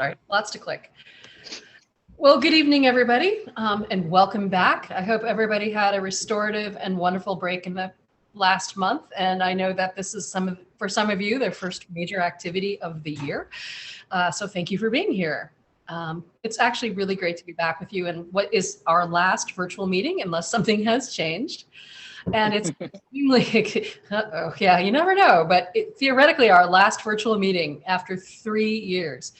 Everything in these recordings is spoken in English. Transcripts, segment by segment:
Sorry, lots to click. Well, good evening, everybody, and welcome back. I hope everybody had a restorative and wonderful break in the last month. And I know that this is for some of you, their first major activity of the year. So thank you for being here. It's actually really great to be back with you in what is our last virtual meeting, unless something has changed. And it's extremely, yeah, you never know, but theoretically our last virtual meeting after 3 years.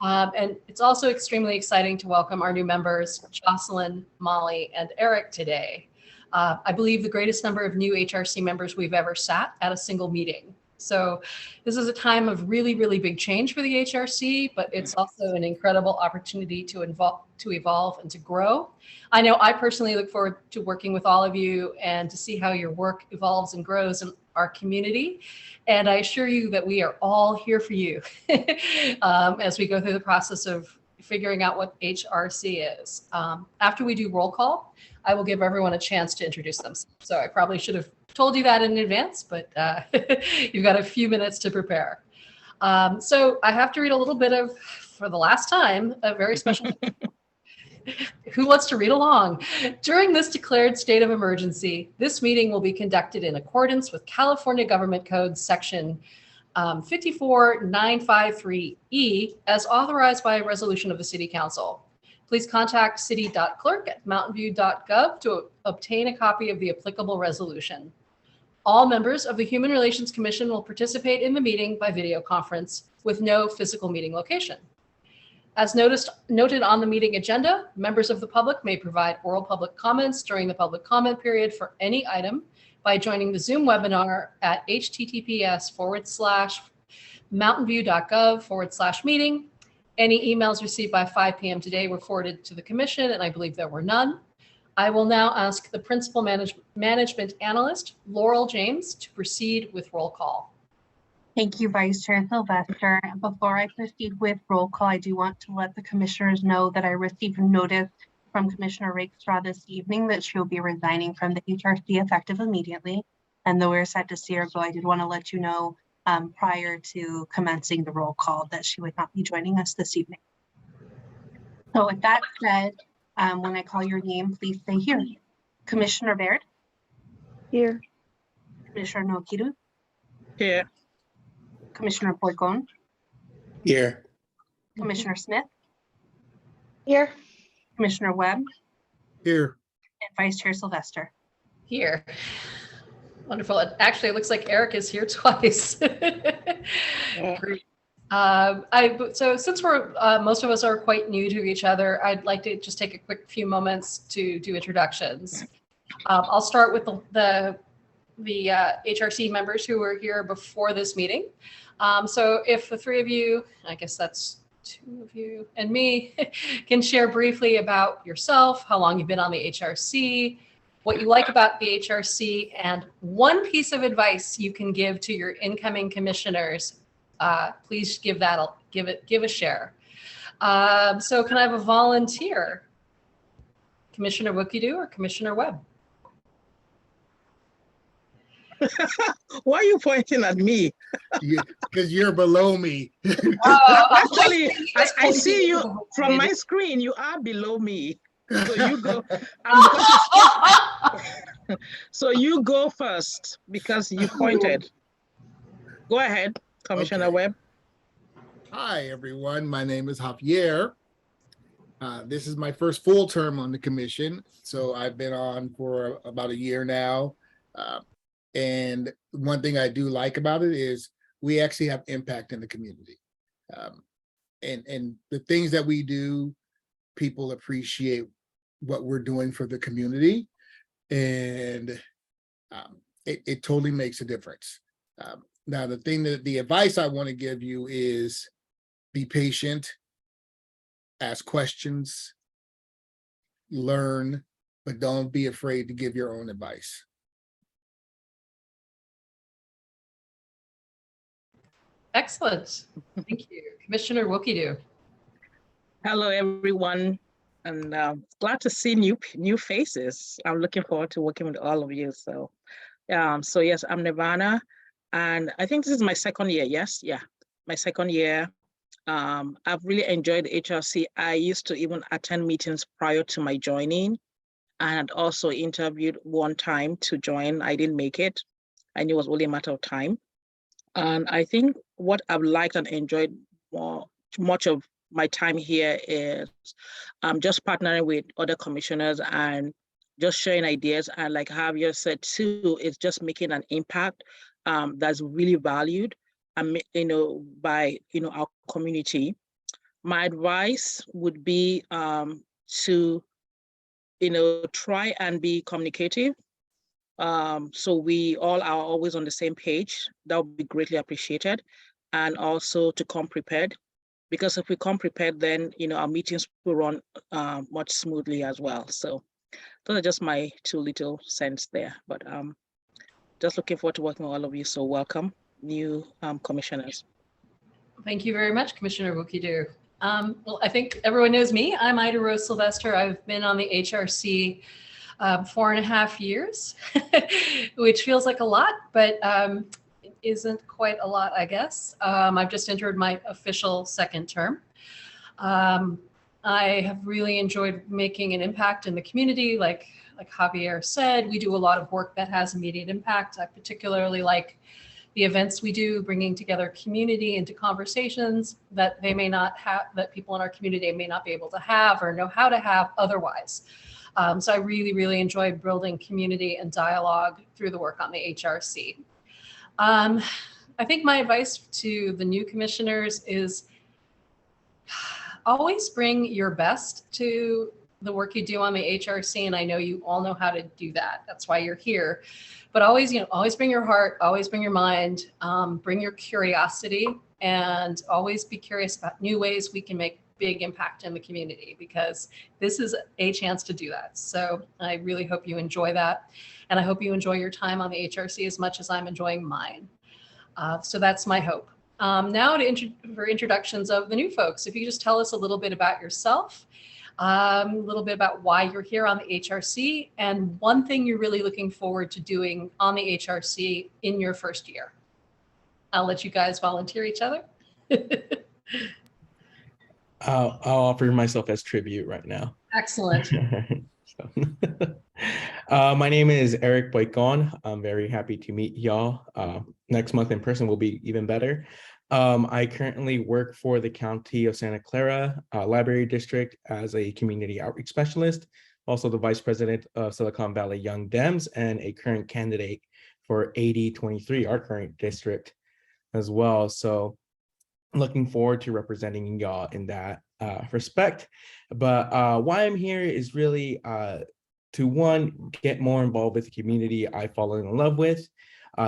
And it's also extremely exciting to welcome our new members, Jocelyn, Molly, and Eric today. I believe the greatest number of new HRC members we've ever sat at a single meeting. So this is a time of really, really big change for the HRC, but it's also an incredible opportunity to evolve and to grow. I know I personally look forward to working with all of you and to see how your work evolves and grows in our community. And I assure you that we are all here for you as we go through the process of figuring out what HRC is. After we do roll call, I will give everyone a chance to introduce themselves. So I probably should have told you that in advance, but you've got a few minutes to prepare. So I have to read a little bit of, for the last time, a very special. Who wants to read along? During this declared state of emergency, this meeting will be conducted in accordance with California Government Code Section 54953E as authorized by a resolution of the City Council. Please contact city.clerk@mountainview.gov to obtain a copy of the applicable resolution. All members of the Human Relations Commission will participate in the meeting by video conference with no physical meeting location. As noted on the meeting agenda, members of the public may provide oral public comments during the public comment period for any item by joining the Zoom webinar at https://mountainview.gov/meeting. Any emails received by 5 p.m. today were forwarded to the commission, and I believe there were none. I will now ask the Principal Management Analyst, Laurel James, to proceed with roll call. Thank you, Vice Chair Sylvester. Before I proceed with roll call, I do want to let the commissioners know that I received notice from Commissioner Rakestraw this evening that she'll be resigning from the HRC effective immediately. And though we're sad to see her go, I did want to let you know prior to commencing the roll call that she would not be joining us this evening. So with that said, when I call your name, please say here. Commissioner Baird? Here. Commissioner Nokiru? Here. Commissioner Porcon? Here. Commissioner Smith? Here. Commissioner Webb? Here. And Vice Chair Sylvester? Here. Wonderful. Actually, it looks like Eric is here twice. Great. So since most of us are quite new to each other, I'd like to just take a quick few moments to do introductions. I'll start with the HRC members who were here before this meeting. So if the three of you, I guess that's two of you and me, can share briefly about yourself, how long you've been on the HRC, what you like about the HRC, and one piece of advice you can give to your incoming commissioners. Please give a share. So can I have a volunteer? Commissioner Wookidoo or Commissioner Webb? Why are you pointing at me? Because you're below me. Actually, I see you from my screen. You are below me. So you go. So you go first because you pointed. Go ahead, Commissioner Okay. Webb. Hi, everyone. My name is Javier. This is my first full term on the commission. So I've been on for about a year now. And one thing I do like about it is we actually have impact in the community. And the things that we do, people appreciate what we're doing for the community. And it totally makes a difference. Now, the advice I want to give you is be patient, ask questions, learn, but don't be afraid to give your own advice. Excellent. Thank you. Commissioner Wookidoo. Hello, everyone, and glad to see new faces. I'm looking forward to working with all of you. So yes, I'm Nirvana, and I think this is my second year. Yes, yeah, my second year I've really enjoyed the HRC. I used to even attend meetings prior to my joining. I had also interviewed one time to join. I didn't make it. I knew it was only a matter of time. And I think what I've liked and enjoyed much of my time here is just partnering with other commissioners and just sharing ideas. And like Javier said too, it's just making an impact that's really valued, by our community. My advice would be to try and be communicative. So we all are always on the same page. That would be greatly appreciated. And also to come prepared, because if we come prepared, then our meetings will run much smoothly as well. So those are just my 2 little cents there. But just looking forward to working with all of you. So welcome, new commissioners. Thank you very much, Commissioner Wukidu. Well, I think everyone knows me. I'm Ida Rose Sylvester. I've been on the HRC 4.5 years, which feels like a lot, but it isn't quite a lot, I guess. I've just entered my official 2nd term. I have really enjoyed making an impact in the community. Like Javier said, we do a lot of work that has immediate impact. I particularly like the events we do, bringing together community into conversations that they may not have, that people in our community may not be able to have or know how to have otherwise. So I really, really enjoy building community and dialogue through the work on the HRC. I think my advice to the new commissioners is always bring your best to the work you do on the HRC. And I know you all know how to do that. That's why you're here. But always, always bring your heart, always bring your mind, bring your curiosity, and always be curious about new ways we can make big impact in the community, because this is a chance to do that. So I really hope you enjoy that. And I hope you enjoy your time on the HRC as much as I'm enjoying mine. So that's my hope. Now for introductions of the new folks, if you just tell us a little bit about yourself, a little bit about why you're here on the HRC, and one thing you're really looking forward to doing on the HRC in your first year. I'll let you guys volunteer each other. I'll offer myself as tribute right now. Excellent. My name is Eric Boycon. I'm very happy to meet y'all. Next month in person will be even better. I currently work for the County of Santa Clara Library District as a community outreach specialist, also the Vice President of Silicon Valley Young Dems, and a current candidate for 8023, our current district as well. So looking forward to representing y'all in that respect. But why I'm here is really to, one, get more involved with the community I've fallen in love with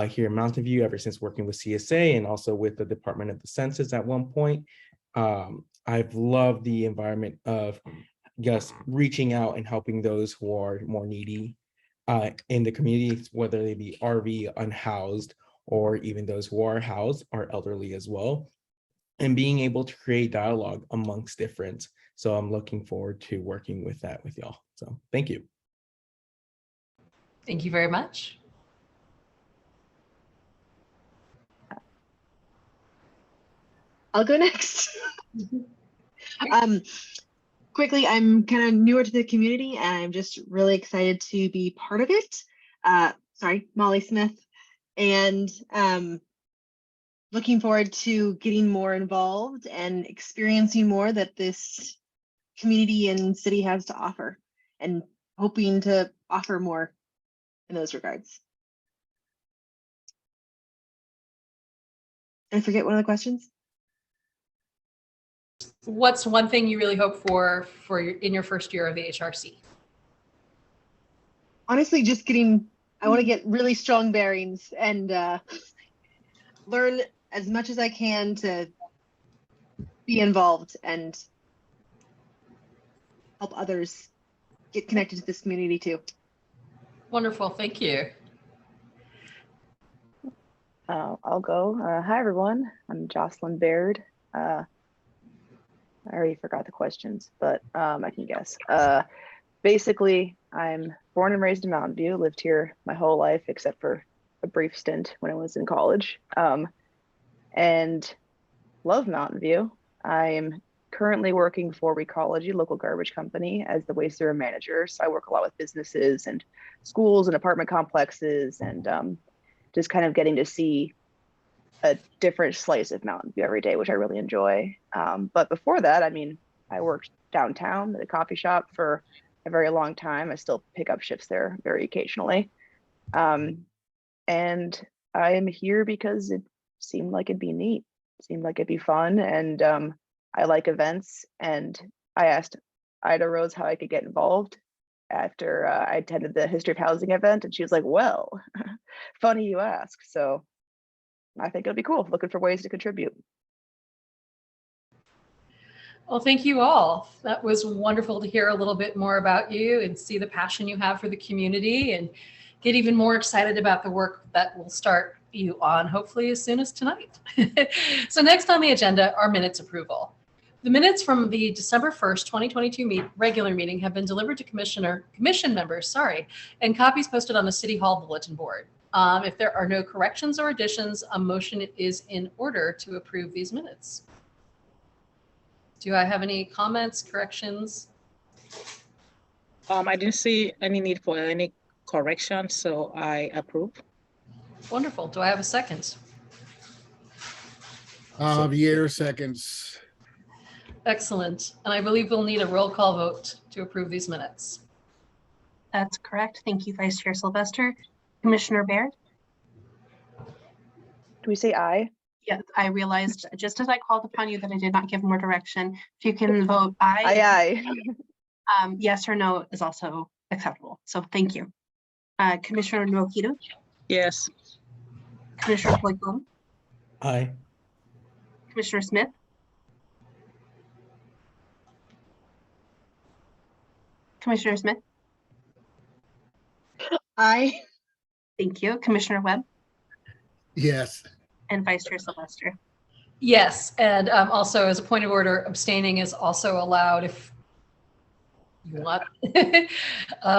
here in Mountain View ever since working with CSA and also with the Department of the Census at one point. I've loved the environment of just reaching out and helping those who are more needy in the community, whether they be RV, unhoused, or even those who are housed, are elderly as well, and being able to create dialogue amongst different. So I'm looking forward to working with that with y'all. So thank you. Thank you very much. I'll go next. Quickly, I'm kind of newer to the community and I'm just really excited to be part of it. Sorry, Molly Smith. And looking forward to getting more involved and experiencing more that this community and city has to offer, and hoping to offer more in those regards. Did I forget one of the questions? What's one thing you really hope for in your first year of the HRC? Honestly, just I want to get really strong bearings and learn as much as I can to be involved and help others get connected to this community too. Wonderful, thank you. I'll go. Hi, everyone. I'm Jocelyn Baird. I already forgot the questions, but I can guess. Basically, I'm born and raised in Mountain View, lived here my whole life, except for a brief stint when I was in college, and love Mountain View. I am currently working for Recology, local garbage company, as the waste area manager. So I work a lot with businesses and schools and apartment complexes, and just kind of getting to see a different slice of Mountain View every day, which I really enjoy. But before that, I mean, I worked downtown at a coffee shop for a very long time. I still pick up shifts there very occasionally. And I am here because it seemed like it'd be neat, seemed like it'd be fun, and I like events. And I asked Ida Rose how I could get involved after I attended the History of Housing event, and she was like, well, funny you ask. So I think it'll be cool, looking for ways to contribute. Well, thank you all. That was wonderful to hear a little bit more about you and see the passion you have for the community, and get even more excited about the work that will start you on hopefully as soon as tonight. So next on the agenda are minutes approval. The minutes from the December 1st, 2022 regular meeting have been delivered to commission members, and copies posted on the City Hall bulletin board. If there are no corrections or additions, a motion is in order to approve these minutes. Do I have any comments, corrections? I didn't see any need for any correction, so I approve. Wonderful. Do I have a second? Javier seconds. Excellent. And I believe we'll need a roll call vote to approve these minutes. That's correct. Thank you, Vice Chair Sylvester. Commissioner Baird? Do we say aye? Yes, I realized just as I called upon you that I did not give more direction. If you can vote aye. Aye, aye. Yes or no is also acceptable. So thank you. Commissioner Nwokido, Yes. Commissioner Boyko, Aye. Commissioner Smith, Commissioner Smith, Aye. thank you. Commissioner Webb Yes. and Vice Chair Sylvester. Yes, and also as a point of order, abstaining is also allowed if you want.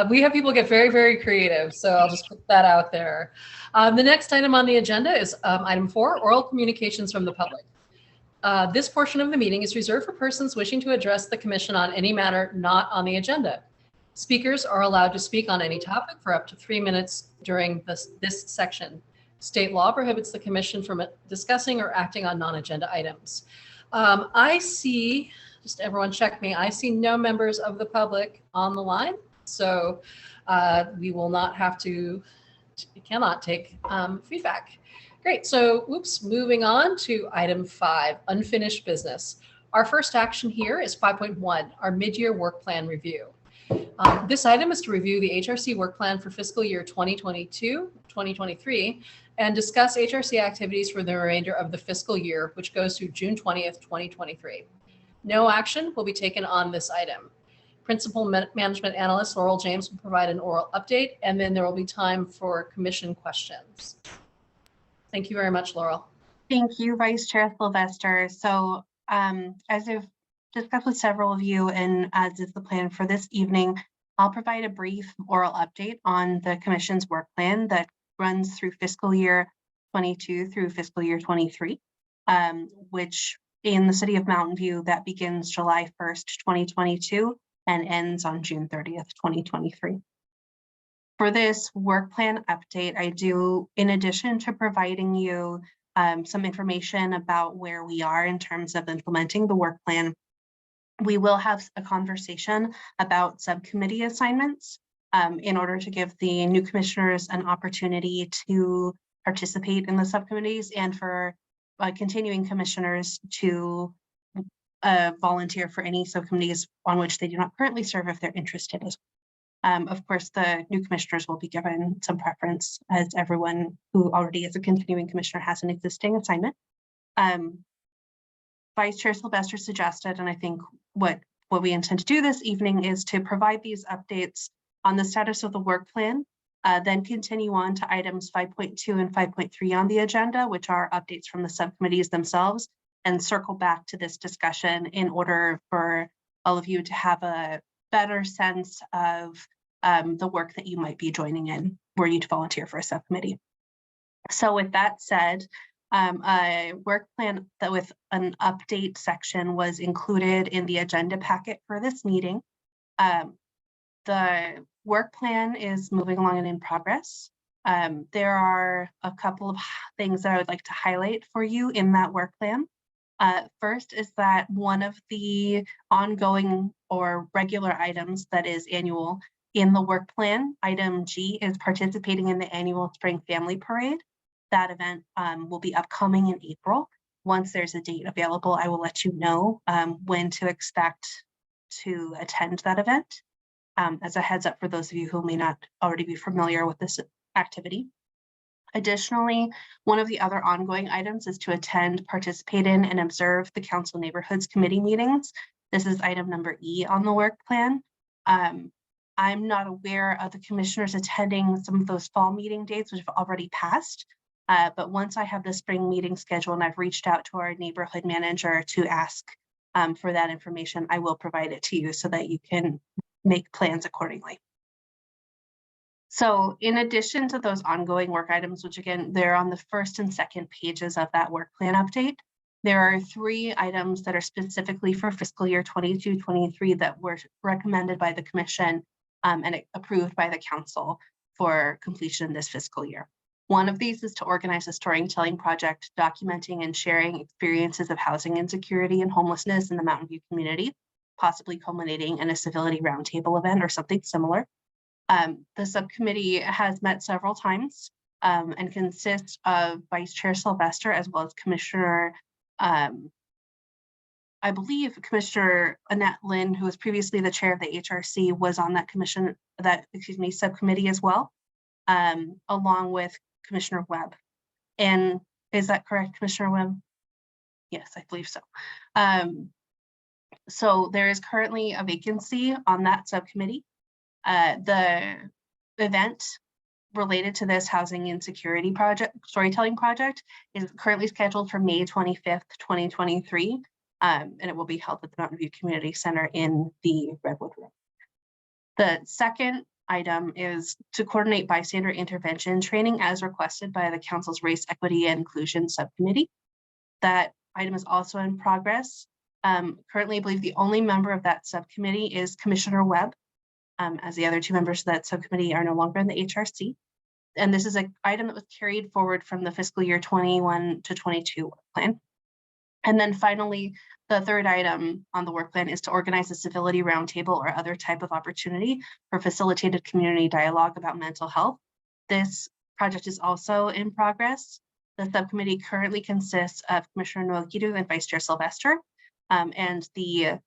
We have people get very, very creative, so I'll just put that out there. The next item on the agenda is item 4, oral communications from the public. This portion of the meeting is reserved for persons wishing to address the commission on any matter not on the agenda. Speakers are allowed to speak on any topic for up to 3 minutes during this section. State law prohibits the commission from discussing or acting on non-agenda items. I see, just everyone check me, I see no members of the public on the line. So we will not have to, cannot take feedback. Great, so moving on to item 5, unfinished business. Our first action here is 5.1, our mid-year work plan review. This item is to review the HRC work plan for fiscal year 2022-2023 and discuss HRC activities for the remainder of the fiscal year, which goes through June 20th, 2023. No action will be taken on this item. Principal Management Analyst Laurel James will provide an oral update, and then there will be time for commission questions. Thank you very much, Laurel. Thank you, Vice Chair Sylvester. So as I've discussed with several of you, and as is the plan for this evening, I'll provide a brief oral update on the Commission's work plan that runs through fiscal year 22 through fiscal year 23, which in the city of Mountain View, that begins July 1st, 2022 and ends on June 30th, 2023. For this work plan update, I do, in addition to providing you some information about where we are in terms of implementing the work plan, we will have a conversation about subcommittee assignments in order to give the new commissioners an opportunity to participate in the subcommittees, and for continuing commissioners to volunteer for any subcommittees on which they do not currently serve if they're interested as well. Of course, the new commissioners will be given some preference, as everyone who already is a continuing commissioner has an existing assignment. Vice Chair Sylvester suggested, and I think what we intend to do this evening is to provide these updates on the status of the work plan, then continue on to items 5.2 and 5.3 on the agenda, which are updates from the subcommittees themselves, and circle back to this discussion in order for all of you to have a better sense of the work that you might be joining in were you to volunteer for a subcommittee. So with that said, A work plan that with an update section was included in the agenda packet for this meeting. The work plan is moving along and in progress. There are a couple of things that I would like to highlight for you in that work plan. First is that one of the ongoing or regular items that is annual in the work plan, item G, is participating in the annual Spring Family Parade. That event will be upcoming in April. Once there's a date available, I will let you know when to expect to attend that event. As a heads up for those of you who may not already be familiar with this activity. Additionally, one of the other ongoing items is to attend, participate in, and observe the Council Neighborhoods Committee meetings. This is item number E on the work plan. I'm not aware of the commissioners attending some of those fall meeting dates, which have already passed. But once I have the spring meeting scheduled and I've reached out to our neighborhood manager to ask for that information, I will provide it to you so that you can make plans accordingly. So in addition to those ongoing work items, which again, they're on the first and second pages of that work plan update, there are 3 items that are specifically for fiscal year 22-23 that were recommended by the commission and approved by the council for completion this fiscal year. One of these is to organize a storytelling project documenting and sharing experiences of housing insecurity and homelessness in the Mountain View community, possibly culminating in a civility roundtable event or something similar. The subcommittee has met several times and consists of Vice Chair Sylvester as well as Commissioner, I believe Commissioner Annette Lynn, who was previously the chair of the HRC, was on that subcommittee as well, along with Commissioner Webb. And is that correct, Commissioner Webb? Yes, I believe so. So there is currently a vacancy on that subcommittee. The event related to this housing insecurity project, storytelling project, is currently scheduled for May 25th, 2023, and it will be held at the Mountain View Community Center in the Redwood Room. The second item is to coordinate bystander intervention training as requested by the Council's Race, Equity, and Inclusion Subcommittee. That item is also in progress. Currently, I believe the only member of that subcommittee is Commissioner Webb, as the other 2 members of that subcommittee are no longer in the HRC. And this is an item that was carried forward from the fiscal year 21-22 work plan. And then finally, the third item on the work plan is to organize a civility roundtable or other type of opportunity for facilitated community dialogue about mental health. This project is also in progress. The subcommittee currently consists of Commissioner Noakidu and Vice Chair Sylvester, and the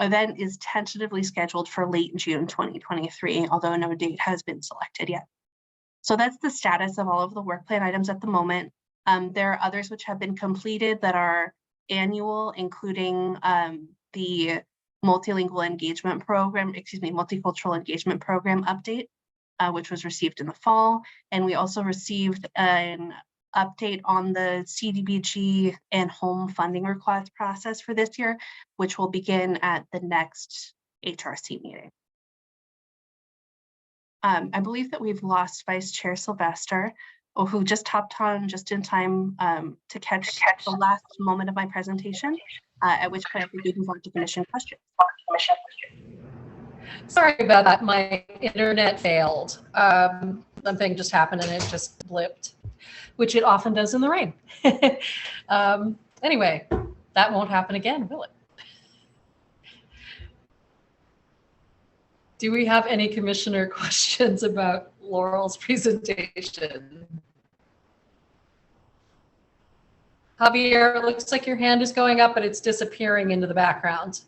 event is tentatively scheduled for late June 2023, although no date has been selected yet. So that's the status of all of the work plan items at the moment. There are others which have been completed that are annual, including the multicultural engagement program update, which was received in the fall. And we also received an update on the CDBG and home funding request process for this year, which will begin at the next HRC meeting. I believe that we've lost Vice Chair Sylvester, who just hopped on just in time to catch the last moment of my presentation, at which point I think we can move on to commission questions. Sorry about that. My internet failed. Something just happened and it just blipped, which it often does in the rain. Anyway, that won't happen again, will it? Do we have any commissioner questions about Laurel's presentation? Javier, it looks like your hand is going up, but it's disappearing into the background.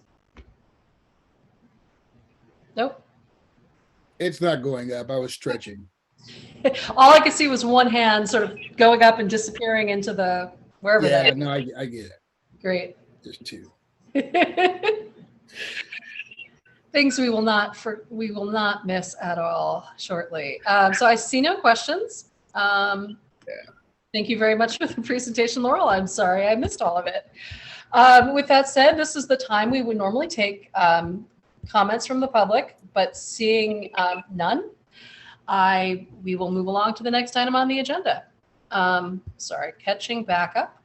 Nope. It's not going up. I was stretching. All I could see was one hand sort of going up and disappearing into the wherever that Yeah, is. no, I get it. Great. There's 2. Things we will not miss at all shortly. So I see no questions. Thank you very much for the presentation, Laurel. I'm sorry I missed all of it. With that said, this is the time we would normally take comments from the public, but seeing none, we will move along to the next item on the agenda. Sorry, catching back up.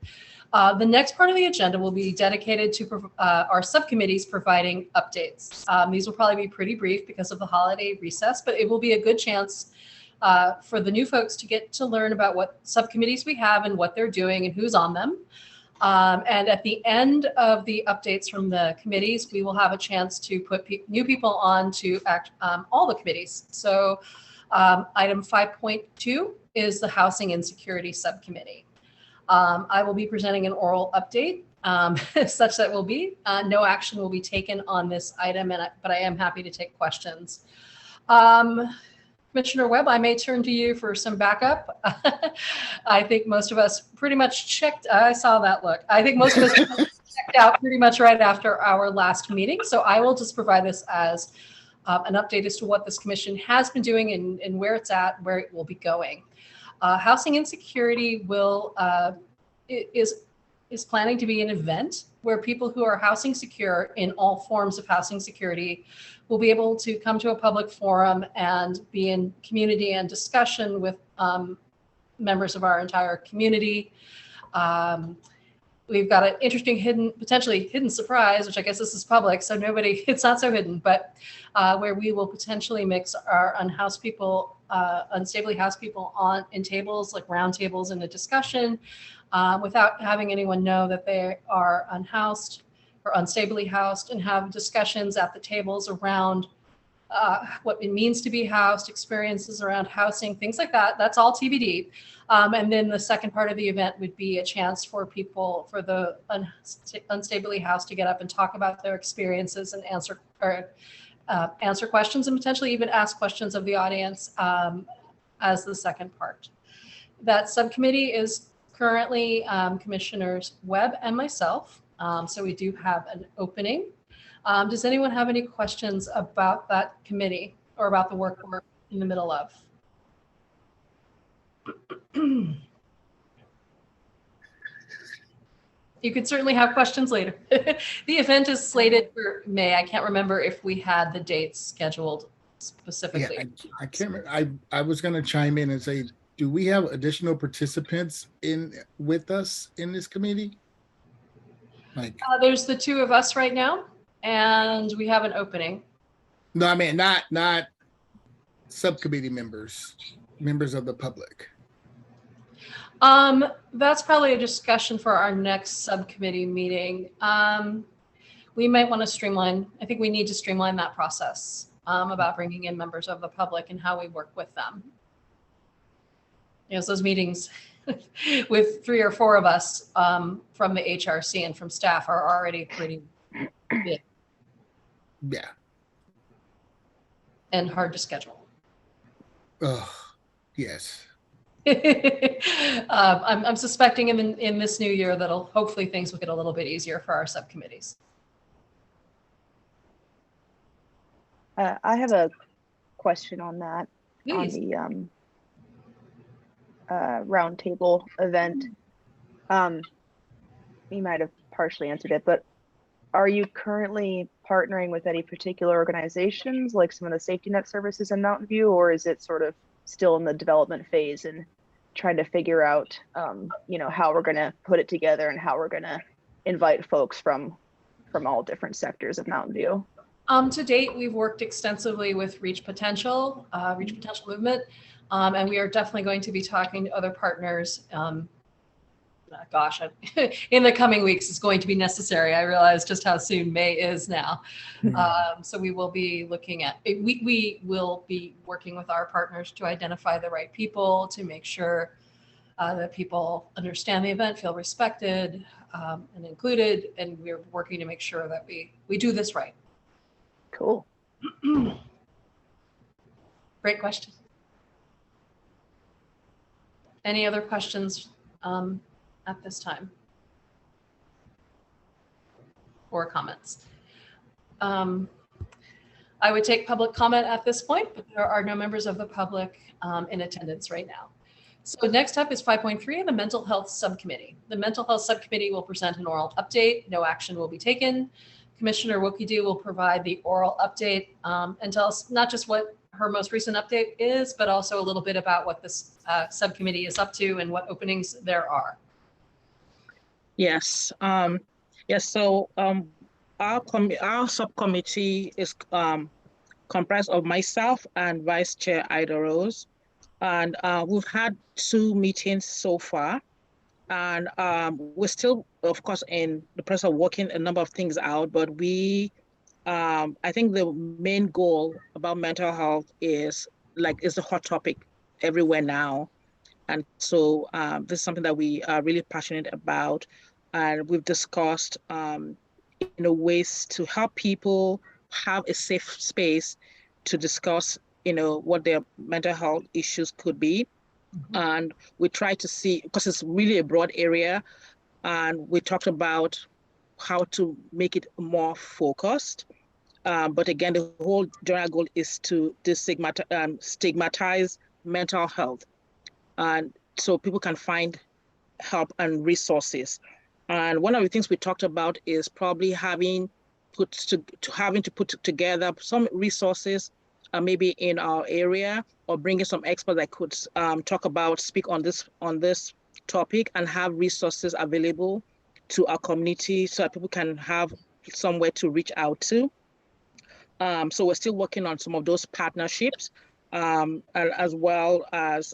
The next part of the agenda will be dedicated to our subcommittees providing updates. These will probably be pretty brief because of the holiday recess, but it will be a good chance for the new folks to get to learn about what subcommittees we have and what they're doing and who's on them. And at the end of the updates from the committees, we will have a chance to put new people on to all the committees. So item 5.2 is the Housing and Security Subcommittee. I will be presenting an oral update such that will be no action will be taken on this item, but I am happy to take questions. Commissioner Webb, I may turn to you for some backup. I think most of us pretty much checked. I saw that look. I think most of us checked out pretty much right after our last meeting. So I will just provide this as an update as to what this commission has been doing and where it's at, where it will be going. Housing Insecurity is planning to be an event where people who are housing secure in all forms of housing security will be able to come to a public forum and be in community and discussion with members of our entire community. We've got an interesting potentially hidden surprise, which I guess this is public, so it's not so hidden, but where we will potentially mix our unhoused people, unstably housed people in tables, like round tables in a discussion, without having anyone know that they are unhoused or unstably housed, and have discussions at the tables around what it means to be housed, experiences around housing, things like that. That's all TBD. And then the second part of the event would be a chance for people, for the unstably housed, to get up and talk about their experiences and answer questions, and potentially even ask questions of the audience as the second part. That subcommittee is currently Commissioners Webb and myself. So we do have an opening. Does anyone have any questions about that committee or about the work we're in the middle of? You could certainly have questions later. The event is slated for May. I can't remember if we had the dates scheduled specifically. Yeah, I can't remember. I was going to chime in and say, do we have additional participants with us in this committee? There's the two of us right now, and we have an opening. No, I mean not subcommittee members of the public. That's probably a discussion for our next subcommittee meeting. We might want to streamline. I think we need to streamline that process about bringing in members of the public and how we work with them. Those meetings with 3 or 4 of us from the HRC and from staff are already pretty big. Yeah. And hard to schedule. Oh, yes. I'm suspecting in this new year that'll hopefully things will get a little bit easier for our subcommittees. I have a question on that. Please. On the roundtable event. You might have partially answered it, but are you currently partnering with any particular organizations, like some of the safety net services in Mountain View, or is it sort of still in the development phase and trying to figure out, how we're going to put it together and how we're going to invite folks from all different sectors of Mountain View? To date, we've worked extensively with Reach Potential Movement, and we are definitely going to be talking to other partners. In the coming weeks, it's going to be necessary. I realize just how soon May is now. So we will be looking at, we will be working with our partners to identify the right people, to make sure that people understand the event, feel respected and included, and we're working to make sure that we do this right. Cool. Great question. Any other questions at this time? Or comments? I would take public comment at this point, but there are no members of the public in attendance right now. So next up is 5.3, the Mental Health Subcommittee. The Mental Health Subcommittee will present an oral update. No action will be taken. Commissioner Wokidu will provide the oral update and tell us not just what her most recent update is, but also a little bit about what this subcommittee is up to and what openings there are. Yes. Yes. So our subcommittee is comprised of myself and Vice Chair Ida Rose, and we've had 2 meetings so far, and we're still, of course, in the process of working a number of things out. But we, I think the main goal about mental health is a hot topic everywhere now. And so this is something that we are really passionate about. And we've discussed ways to help people have a safe space to discuss, what their mental health issues could be. And we try to see, because it's really a broad area, and we talked about how to make it more focused. But again, the whole general goal is to stigmatize mental health, and so people can find help and resources. And one of the things we talked about is probably having to put together some resources, maybe in our area, or bringing some experts that could speak on this topic, and have resources available to our community so that people can have somewhere to reach out to. So we're still working on some of those partnerships, as well as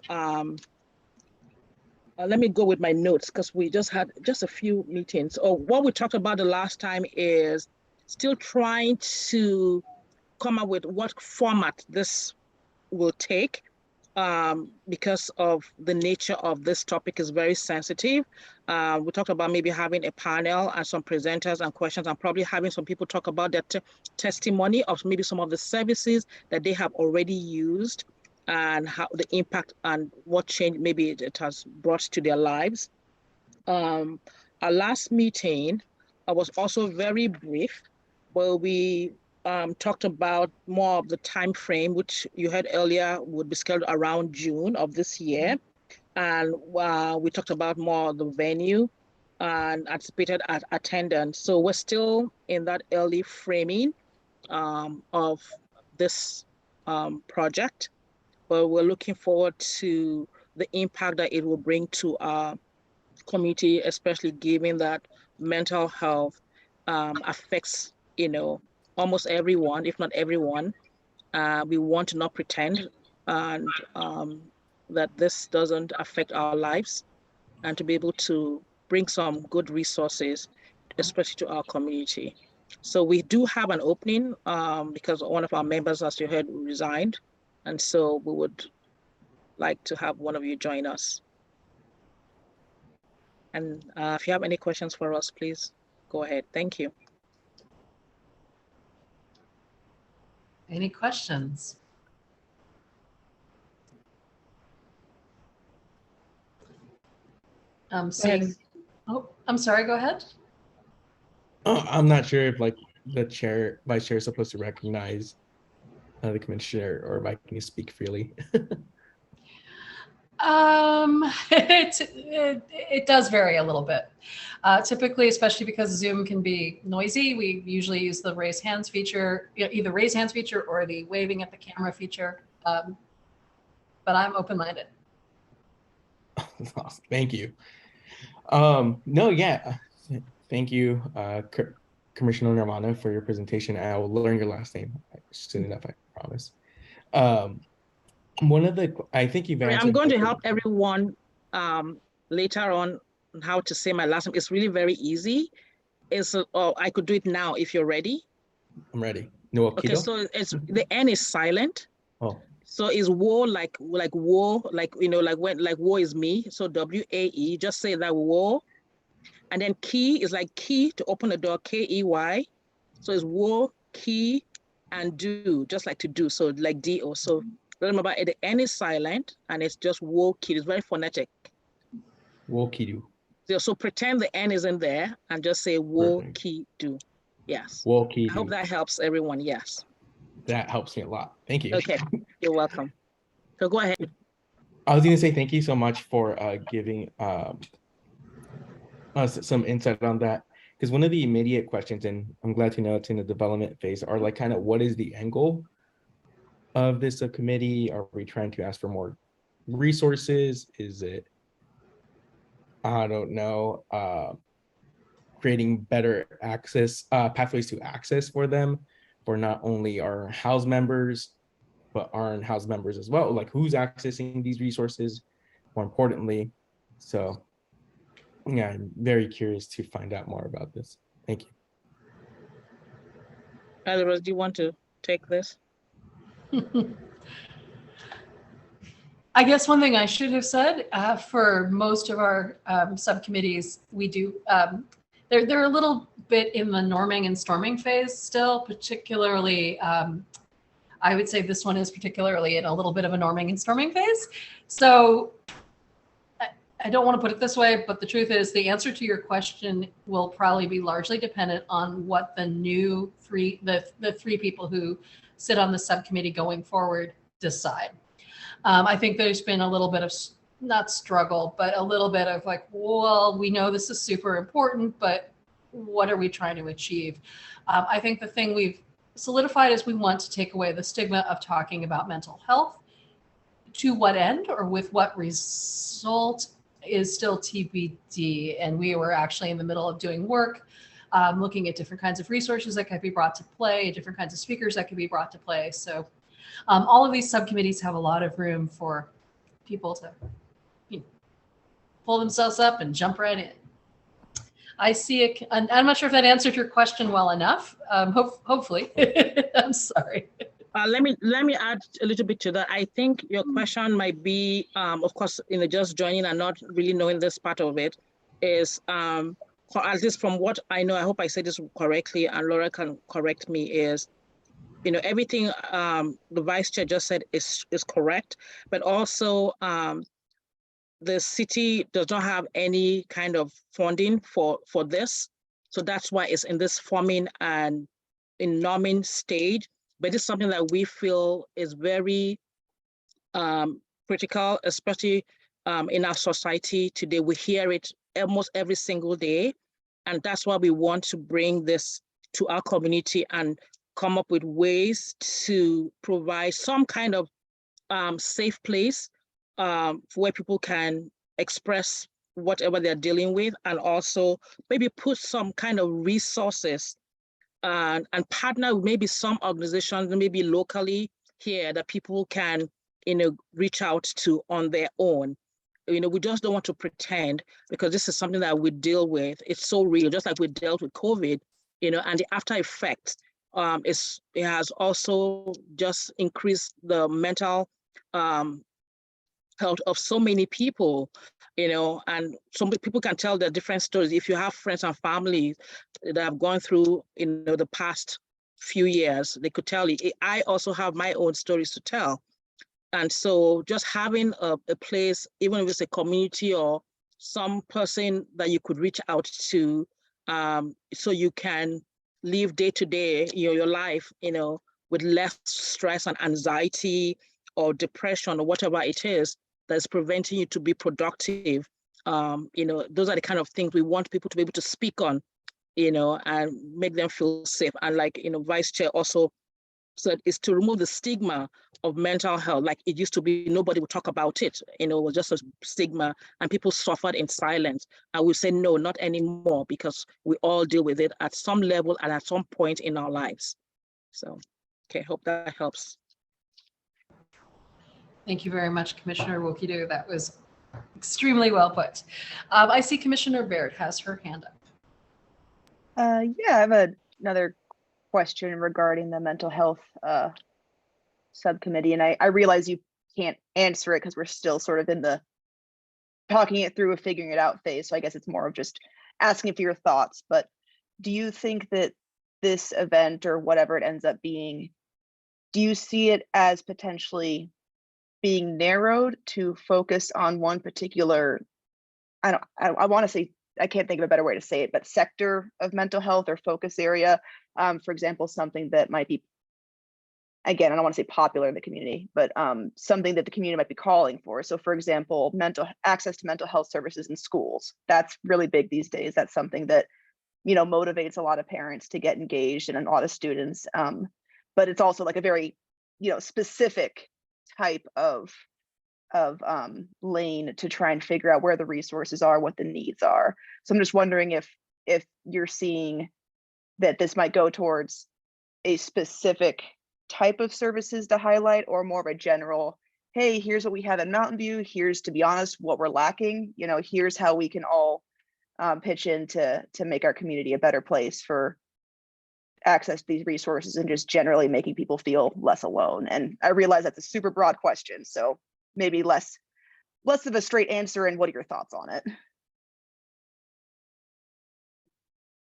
let me go with my notes, because we just had a few meetings. What we talked about the last time is still trying to come up with what format this will take, because of the nature of this topic is very sensitive. We talked about maybe having a panel and some presenters and questions, and probably having some people talk about their testimony of maybe some of the services that they have already used, and how the impact and what change maybe it has brought to their lives. Our last meeting was also very brief, where we talked about more of the time frame, which you heard earlier would be scheduled around June of this year. And we talked about more of the venue and anticipated attendance. So we're still in that early framing of this project, but we're looking forward to the impact that it will bring to our community, especially given that mental health affects, almost everyone, if not everyone. We want to not pretend and that this doesn't affect our lives, and to be able to bring some good resources, especially to our community. So we do have an opening because one of our members, as you heard, resigned. And so we would like to have one of you join us. And if you have any questions for us, please go ahead. Thank you. Any questions? I'm sorry, go ahead. I'm not sure if the vice chair is supposed to recognize the commissioner, or if I can speak freely. It does vary a little bit. Typically, especially because Zoom can be noisy, we usually use the raise hands feature, either raise hands feature or the waving at the camera feature. But I'm open-minded. Awesome. Thank you. No, yeah. Thank you, Commissioner Nirvana, for your presentation. I will learn your last name soon enough, I promise. One of the, I think you've answered. I'm going to help everyone later on how to say my last name. It's really very easy. I could do it now if you're ready. I'm ready. No, okay, so it's the N is silent. Oh. So is woe like woe, like woe is me. So WAE, just say that woe. And then key is like key to open the door, KEY. So it's woe, key, and do, just like to do. So like DO. So remember, the N is silent and it's just woe, key. It's very phonetic. Woe, key, do. So pretend the N isn't there and just say woe, key, do. Yes. Woe, key, do. I hope that helps everyone. Yes. That helps me a lot. Thank you. Okay. You're welcome. So go ahead. I was going to say thank you so much for giving us some insight on that, because one of the immediate questions, and I'm glad to know it's in the development phase, are like kind of what is the end goal of this subcommittee? Are we trying to ask for more resources? Is it, I don't know, creating better access, pathways to access for them, for not only our House members, but our House members as well? Like, who's accessing these resources, more importantly? So yeah, I'm very curious to find out more about this. Thank you. Elizabeth, do you want to take this? I guess one thing I should have said, for most of our subcommittees, we do, they're a little bit in the norming and storming phase still, particularly, I would say this one is particularly in a little bit of a norming and storming phase. So I don't want to put it this way, but the truth is the answer to your question will probably be largely dependent on what the new the three people who sit on the subcommittee going forward decide. I think there's been a little bit of, not struggle, but a little bit of like, well, we know this is super important, but what are we trying to achieve? I think the thing we've solidified is we want to take away the stigma of talking about mental health. To what end or with what result is still TBD. And we were actually in the middle of doing work, looking at different kinds of resources that could be brought to play, different kinds of speakers that could be brought to play. So all of these subcommittees have a lot of room for people to pull themselves up and jump right in. I see it. I'm not sure if that answered your question well enough. Hopefully. I'm sorry. Let me add a little bit to that. I think your question might be, of course, just joining and not really knowing this part of it, is at least from what I know, I hope I said this correctly, and Laura can correct me, is everything the vice chair just said is correct, but also the city does not have any kind of funding for this. So that's why it's in this forming and in norming stage. But it's something that we feel is very critical, especially in our society today. We hear it almost every single day. And that's why we want to bring this to our community and come up with ways to provide some kind of safe place where people can express whatever they're dealing with, and also maybe put some kind of resources and partner with maybe some organizations, maybe locally here, that people can reach out to on their own. We just don't want to pretend, because this is something that we deal with. It's so real, just like we dealt with COVID, and the after effects. It has also just increased the mental health of so many people, and some people can tell their different stories. If you have friends and family that have gone through, the past few years, they could tell you. I also have my own stories to tell. And so just having a place, even if it's a community or some person that you could reach out to, so you can live day to day, your life, with less stress and anxiety or depression or whatever it is that's preventing you to be productive. Those are the kind of things we want people to be able to speak on, and make them feel safe. And like, Vice Chair also said, is to remove the stigma of mental health. Like it used to be, nobody would talk about it. It was just a stigma and people suffered in silence. And we say, no, not anymore, because we all deal with it at some level and at some point in our lives. So, okay, hope that helps. Thank you very much, Commissioner Wokidu. That was extremely well put. I see Commissioner Baird has her hand up. Yeah, I have another question regarding the mental health subcommittee, and I realize you can't answer it because we're still sort of in the talking it through and figuring it out phase. So I guess it's more of just asking for your thoughts. But do you think that this event, or whatever it ends up being, do you see it as potentially being narrowed to focus on one particular, I want to say, I can't think of a better way to say it, but sector of mental health or focus area? For example, something that might be, again, I don't want to say popular in the community, but something that the community might be calling for. So for example, access to mental health services in schools. That's really big these days. That's something that, motivates a lot of parents to get engaged and a lot of students. But it's also like a very specific type of lane to try and figure out where the resources are, what the needs are. So I'm just wondering if you're seeing that this might go towards a specific type of services to highlight, or more of a general, hey, here's what we have in Mountain View, here's, to be honest, what we're lacking, here's how we can all pitch in to make our community a better place for access to these resources, and just generally making people feel less alone. And I realize that's a super broad question, so maybe less of a straight answer. And what are your thoughts on it?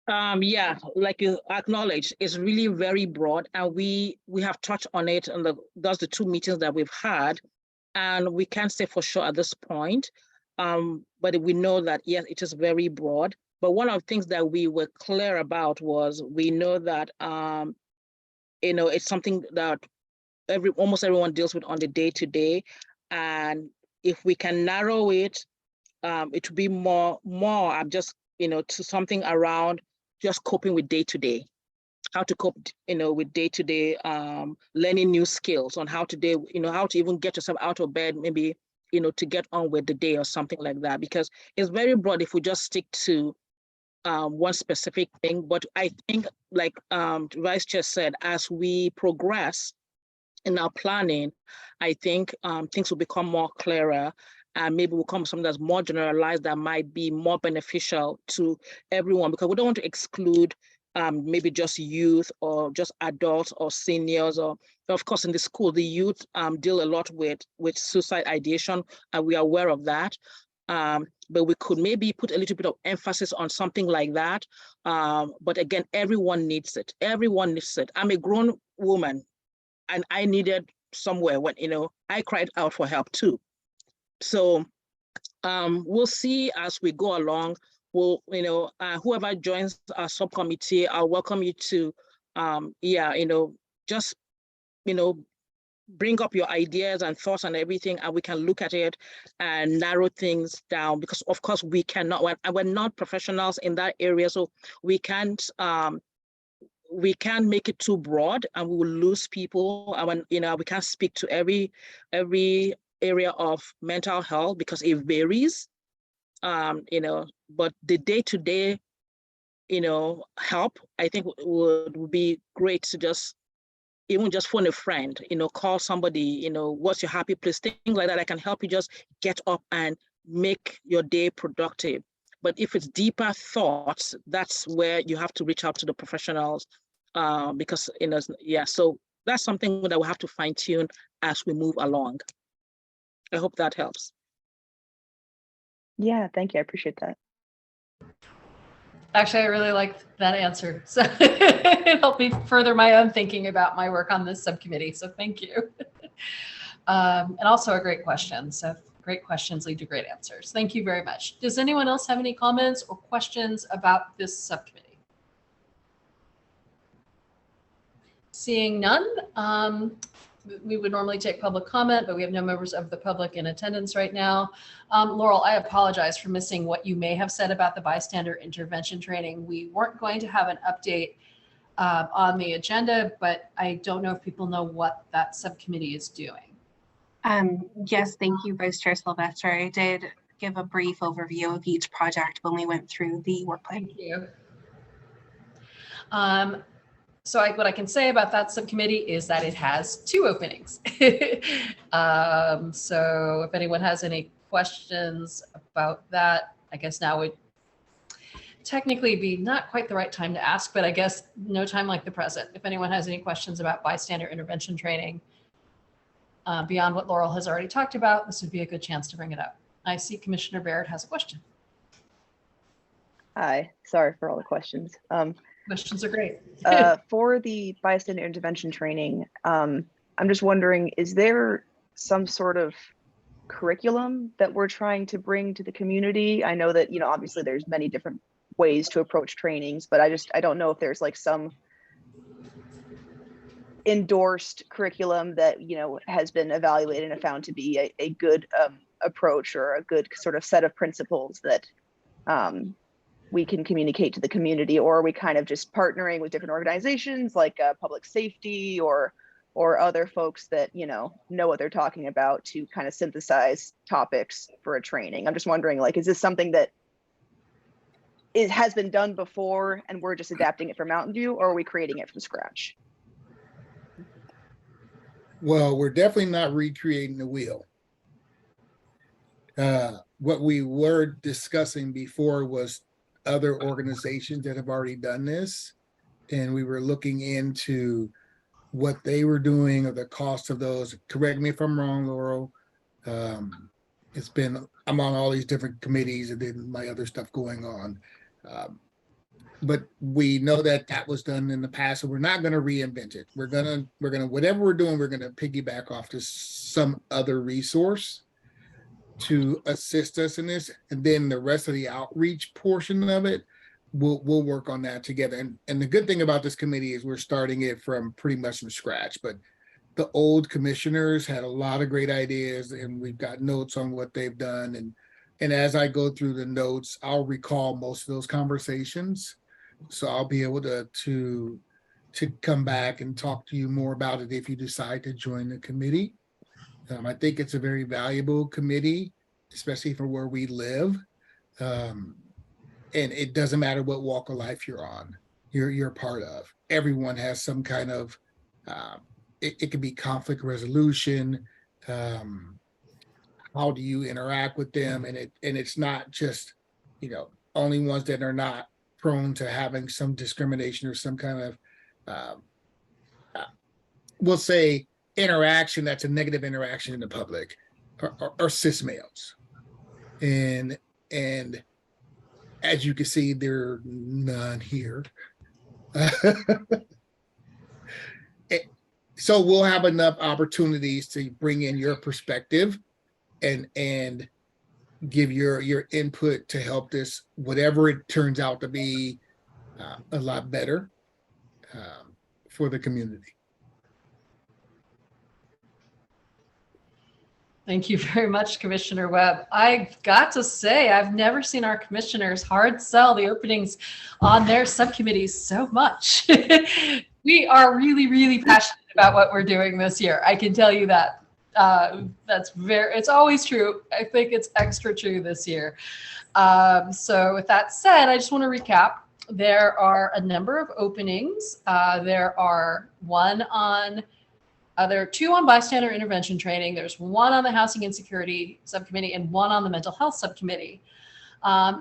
Yeah, like you acknowledged, it's really very broad, and we have touched on it in the 2 meetings that we've had, and we can't say for sure at this point, but we know that yes, it is very broad. But one of the things that we were clear about was, we know that it's something that almost everyone deals with on the day-to-day, and if we can narrow it, it would be more just to something around just coping with day-to-day, how to cope with day-to-day, learning new skills on how to how to even get yourself out of bed, maybe to get on with the day or something like that, because it's very broad if we just stick to one specific thing. But I think, like Vice Chair said, as we progress in our planning, I think things will become more clearer, and maybe will come something that's more generalized that might be more beneficial to everyone, because we don't want to exclude maybe just youth or just adults or seniors, or of course in the school, the youth deal a lot with suicide ideation, and we are aware of that. But we could maybe put a little bit of emphasis on something like that. But again, everyone needs it. Everyone needs it. I'm a grown woman, and I needed somewhere when, I cried out for help too. So we'll see as we go along. We'll, whoever joins our subcommittee, I'll welcome you to, just, bring up your ideas and thoughts and everything, and we can look at it and narrow things down, because of course we cannot, we're not professionals in that area, so we can't make it too broad, and we will lose people. And when, we can't speak to every area of mental health, because it varies, but the day-to-day, help, I think would be great to just even just phone a friend, call somebody, what's your happy place, things like that. I can help you just get up and make your day productive. But if it's deeper thoughts, that's where you have to reach out to the professionals, because, so that's something that we'll have to fine tune as we move along. I hope that helps. Yeah, thank you. I appreciate that. Actually, I really liked that answer. So it helped me further my own thinking about my work on this subcommittee. So thank you. And also a great question. So great questions lead to great answers. Thank you very much. Does anyone else have any comments or questions about this subcommittee? Seeing none, we would normally take public comment, but we have no members of the public in attendance right now. Laurel, I apologize for missing what you may have said about the bystander intervention training. We weren't going to have an update on the agenda, but I don't know if people know what that subcommittee is doing. Yes, thank you, Vice Chair Sylvester. I did give a brief overview of each project when we went through the work plan. Thank you. So what I can say about that subcommittee is that it has 2 openings. So if anyone has any questions about that, I guess now would technically be not quite the right time to ask, but I guess no time like the present. If anyone has any questions about bystander intervention training, beyond what Laurel has already talked about, this would be a good chance to bring it up. I see Commissioner Baird has a question. Hi, sorry for all the questions. Questions are great. For the bystander intervention training, I'm just wondering, is there some sort of curriculum that we're trying to bring to the community? I know that, obviously there's many different ways to approach trainings, but I don't know if there's like some endorsed curriculum that, has been evaluated and found to be a good approach, or a good sort of set of principles that we can communicate to the community. Or are we kind of just partnering with different organizations like public safety or or other folks that, know what they're talking about to kind of synthesize topics for a training? I'm just wondering, like, is this something that has been done before and we're just adapting it for Mountain View, or are we creating it from scratch? Well, we're definitely not recreating the wheel. What we were discussing before was other organizations that have already done this. And we were looking into what they were doing or the cost of those. Correct me if I'm wrong, Laurel. I'm on all these different committees and then my other stuff going on. But we know that was done in the past, so we're not going to reinvent it. We're gonna whatever we're doing, we're gonna piggyback off to some other resource to assist us in this, and then the rest of the outreach portion of it, we'll work on that together. And the good thing about this committee is we're starting it from pretty much from scratch. But the old commissioners had a lot of great ideas, and we've got notes on what they've done. And as I go through the notes, I'll recall most of those conversations. So I'll be able to come back and talk to you more about it if you decide to join the committee. I think it's a very valuable committee, especially for where we live. And it doesn't matter what walk of life you're on, you're part of. Everyone has some kind of, it could be conflict resolution. How do you interact with them? And it's not just, only ones that are not prone to having some discrimination or some kind of, we'll say, interaction that's a negative interaction in the public, or cis males. And as you can see, there are none here. So we'll have enough opportunities to bring in your perspective and give your input to help this, whatever it turns out to be, a lot better for the community. Thank you very much, Commissioner Webb. I've got to say, I've never seen our commissioners hard sell the openings on their subcommittees so much. We are really, really passionate about what we're doing this year. I can tell you that. It's always true. I think it's extra true this year. So with that said, I just want to recap. There are a number of openings. There are two on bystander intervention training. There's one on the housing insecurity subcommittee and one on the mental health subcommittee.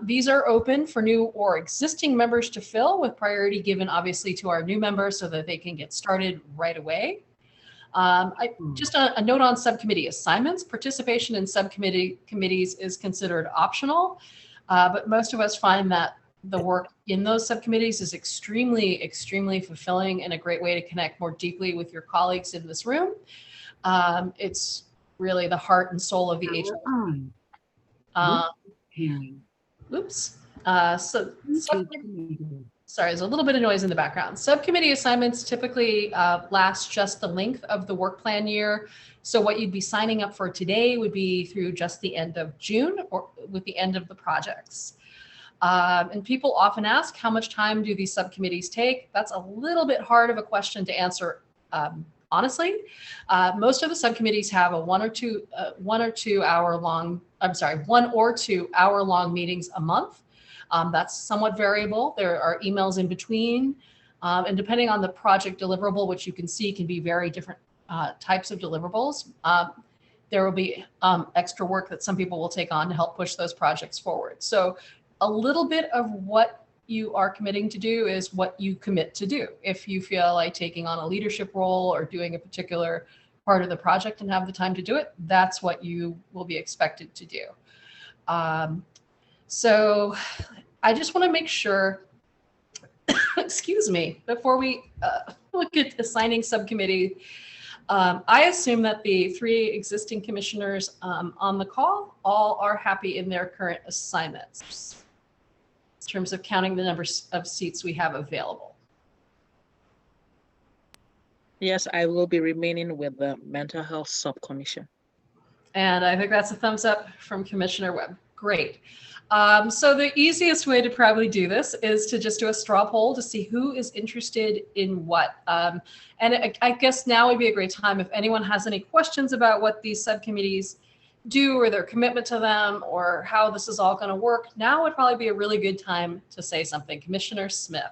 These are open for new or existing members to fill, with priority given obviously to our new members so that they can get started right away. Just a note on subcommittee assignments. Participation in committees is considered optional, but most of us find that the work in those subcommittees is extremely, extremely fulfilling and a great way to connect more deeply with your colleagues in this room. It's really the heart and soul of the HRC. Sorry, there's a little bit of noise in the background. Subcommittee assignments typically last just the length of the work plan year. So what you'd be signing up for today would be through just the end of June or with the end of the projects. And people often ask, how much time do these subcommittees take? That's a little bit hard of a question to answer, honestly. Most of the subcommittees have a 1 or 2 hour long meetings a month. That's somewhat variable. There are emails in between. And depending on the project deliverable, which you can see can be very different types of deliverables, there will be extra work that some people will take on to help push those projects forward. So a little bit of what you are committing to do is what you commit to do. If you feel like taking on a leadership role or doing a particular part of the project and have the time to do it, that's what you will be expected to do. So I just want to make sure, excuse me, before we look at assigning subcommittee, I assume that the 3 existing commissioners on the call all are happy in their current assignments in terms of counting the numbers of seats we have available. Yes, I will be remaining with the mental health subcommission. And I think that's a thumbs up from Commissioner Webb. Great. So the easiest way to probably do this is to just do a straw poll to see who is interested in what. And I guess now would be a great time if anyone has any questions about what these subcommittees do or their commitment to them or how this is all going to work. Now would probably be a really good time to say something. Commissioner Smith.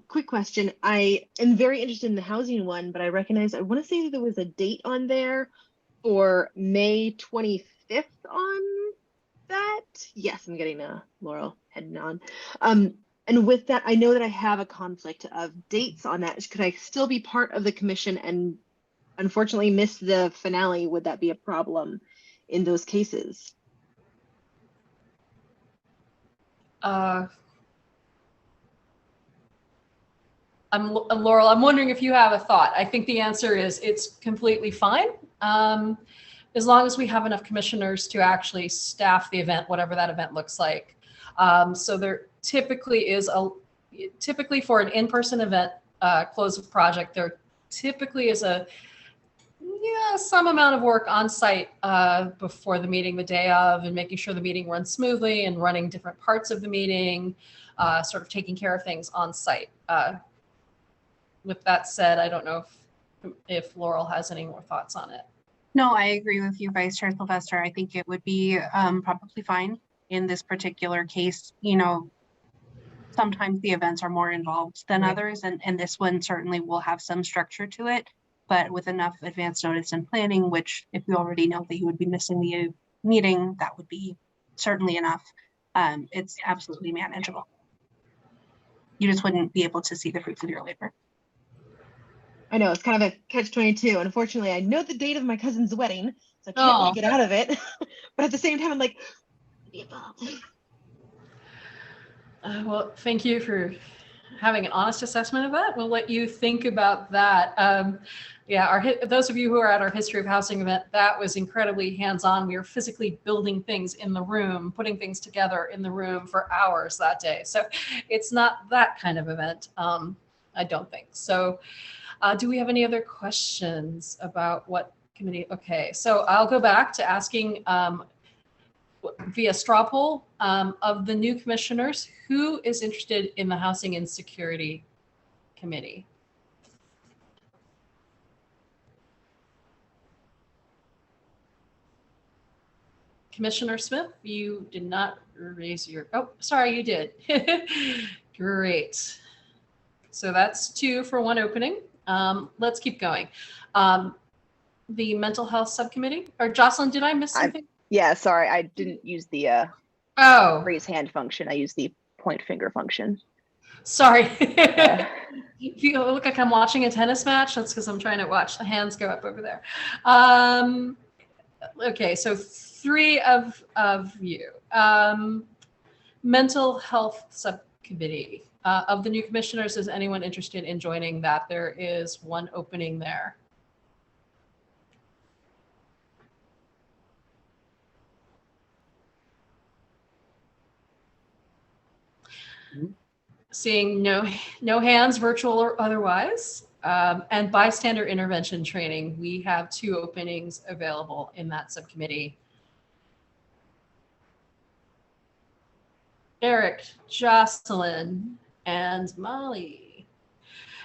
Quick question. I am very interested in the housing one, but I want to say there was a date on there for May 25th on that. Yes, I'm getting a Laurel heading on. And with that, I know that I have a conflict of dates on that. Could I still be part of the commission and unfortunately miss the finale? Would that be a problem in those cases? Laurel, I'm wondering if you have a thought. I think the answer is it's completely fine. As long as we have enough commissioners to actually staff the event, whatever that event looks like. So there typically is typically for an in-person event, close of project, there typically is some amount of work on site before the meeting, the day of, and making sure the meeting runs smoothly and running different parts of the meeting, sort of taking care of things on site. With that said, I don't know if Laurel has any more thoughts on it. No, I agree with you, Vice Chair Sylvester. I think it would be probably fine in this particular case. You know, sometimes the events are more involved than others, and this one certainly will have some structure to it, but with enough advance notice and planning, which if you already know that you would be missing the meeting, that would be certainly enough. It's absolutely manageable. You just wouldn't be able to see the fruits of your labor. I know it's kind of a catch-22. Unfortunately, I know the date of my cousin's wedding, so I can't really get out of it. But at the same time, I'm like, well, thank you for having an honest assessment of that. We'll let you think about that. Those of you who are at our History of Housing event, that was incredibly hands-on. We were physically building things in the room, putting things together in the room for hours that day. So it's not that kind of event, I don't think. So do we have any other questions about what committee? Okay, so I'll go back to asking via straw poll of the new commissioners, who is interested in the Housing and Security Committee? Commissioner Smith, you did not raise your, oh, sorry, you did. Great. So that's 2 for 1 opening. Let's keep going. The Mental Health Subcommittee, or Jocelyn, did I miss something? Yeah, sorry, I didn't use the raise hand function. I used the point finger function. Sorry. If you look like I'm watching a tennis match, that's because I'm trying to watch the hands go up over there. Okay, so 3 of you. Mental Health Subcommittee. Of the new commissioners, is anyone interested in joining that? There is 1 opening there. Seeing no hands, virtual or otherwise. And bystander intervention training. We have 2 openings available in that subcommittee. Eric, Jocelyn, and Molly.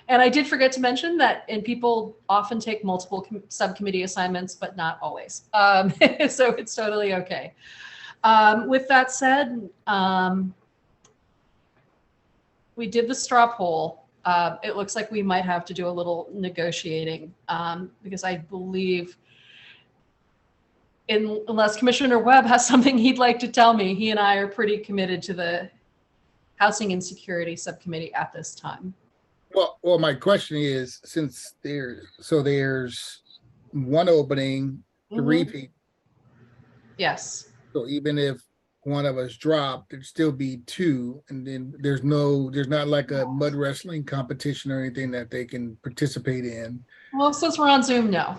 And I did forget to mention that, and people often take multiple subcommittee assignments, but not always. So it's totally okay. With that said, we did the straw poll. It looks like we might have to do a little negotiating because I believe, unless Commissioner Webb has something he'd like to tell me, he and I are pretty committed to the Housing and Security Subcommittee at this time. Well, my question is, since there's 1 opening, 3 people. Yes. So even if one of us dropped, there'd still be 2, and then there's not like a mud wrestling competition or anything that they can participate in. Well, since we're on Zoom, no.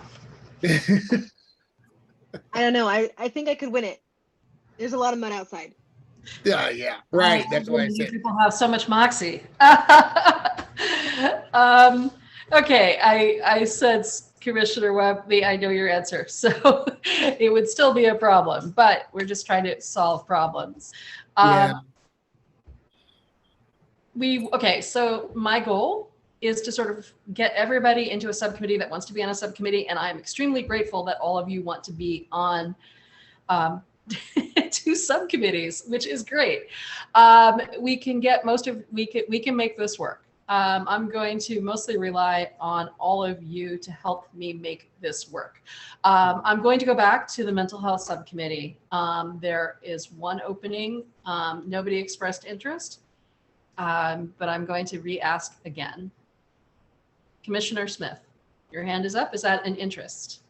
I don't know. I think I could win it. There's a lot of mud outside. Yeah, right. That's why I said. People have so much moxie. Okay, I said Commissioner Webb, I know your answer. So it would still be a problem, but we're just trying to solve problems. Yeah. Okay, so my goal is to sort of get everybody into a subcommittee that wants to be on a subcommittee. And I'm extremely grateful that all of you want to be on 2 subcommittees, which is great. We can get we can make this work. I'm going to mostly rely on all of you to help me make this work. I'm going to go back to the mental health subcommittee. There is one opening. Nobody expressed interest, but I'm going to re-ask again. Commissioner Smith, your hand is up. Is that an interest?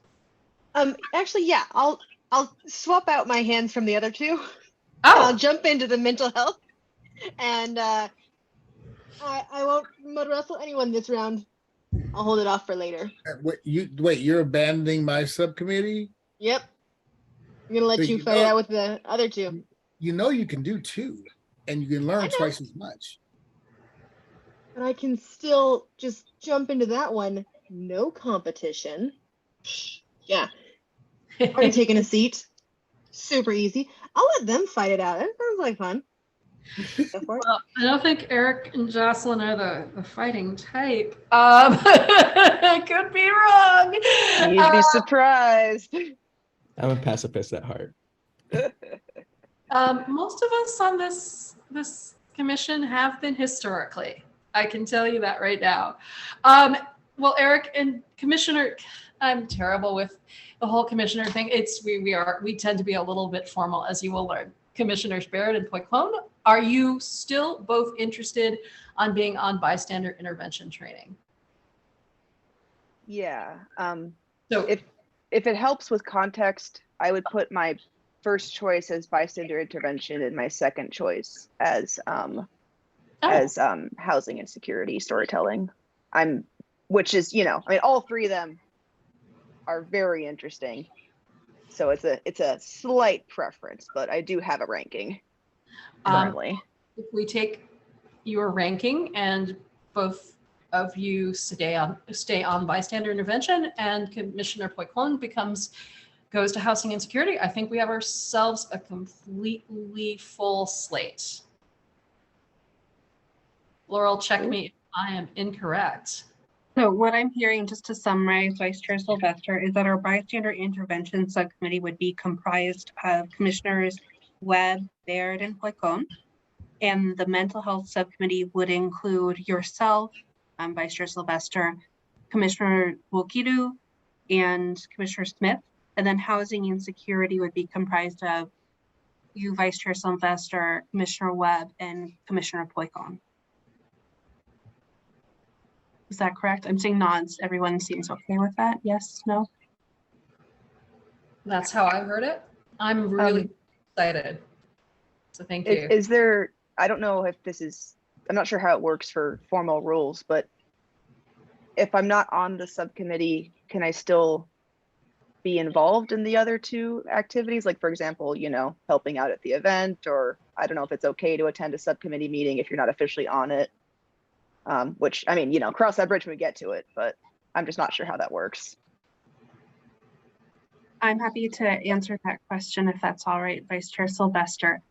Actually, yeah, I'll swap out my hands from the other 2. Oh, I'll jump into the mental health, and I won't mud wrestle anyone this round. I'll hold it off for later. Wait, you're abandoning my subcommittee? Yep. I'm gonna let But you fight it out with the other 2. You know you can do 2, and you can learn I know. twice as much. But I can still just jump into that one. No competition. Yeah. Already taken a seat. Super easy. I'll let them fight it out. That sounds like fun. Go for it. well, I don't think Eric and Jocelyn are the fighting type. I could be wrong. You'd be surprised. I'm a pacifist at heart. Most of us on this commission have been historically. I can tell you that right now. Well, Eric and Commissioner, I'm terrible with the whole commissioner thing. We tend to be a little bit formal, as you will learn. Commissioners Baird and Poiclone, are you still both interested on being on bystander intervention training? Yeah. So If it helps with context, I would put my first choice as bystander intervention and my second choice as housing and security storytelling. Which is, all 3 of them are very interesting. So it's a slight preference, but I do have a ranking currently. if we take your ranking and both of you stay on bystander intervention and Commissioner Poiclone goes to housing and security, I think we have ourselves a completely full slate. Laurel, check me if I am incorrect. So what I'm hearing, just to summarize, Vice Chair Sylvester, is that our bystander intervention subcommittee would be comprised of Commissioners Webb, Baird, and Poiclone. And the mental health subcommittee would include yourself, Vice Chair Sylvester, Commissioner Wokidu, and Commissioner Smith. And then housing and security would be comprised of you, Vice Chair Sylvester, Commissioner Webb, and Commissioner Poiclone. Is that correct? I'm seeing nods. Everyone seems okay with that. Yes, no? That's how I heard it. I'm really excited. So thank you. Is there, I don't know if this is, I'm not sure how it works for formal rules, but if I'm not on the subcommittee, can I still be involved in the other 2 activities? Like, for example, helping out at the event, or I don't know if it's okay to attend a subcommittee meeting if you're not officially on it. Which, cross that bridge when we get to it, but I'm just not sure how that works. I'm happy to answer that question if that's all right, Vice Chair Sylvester.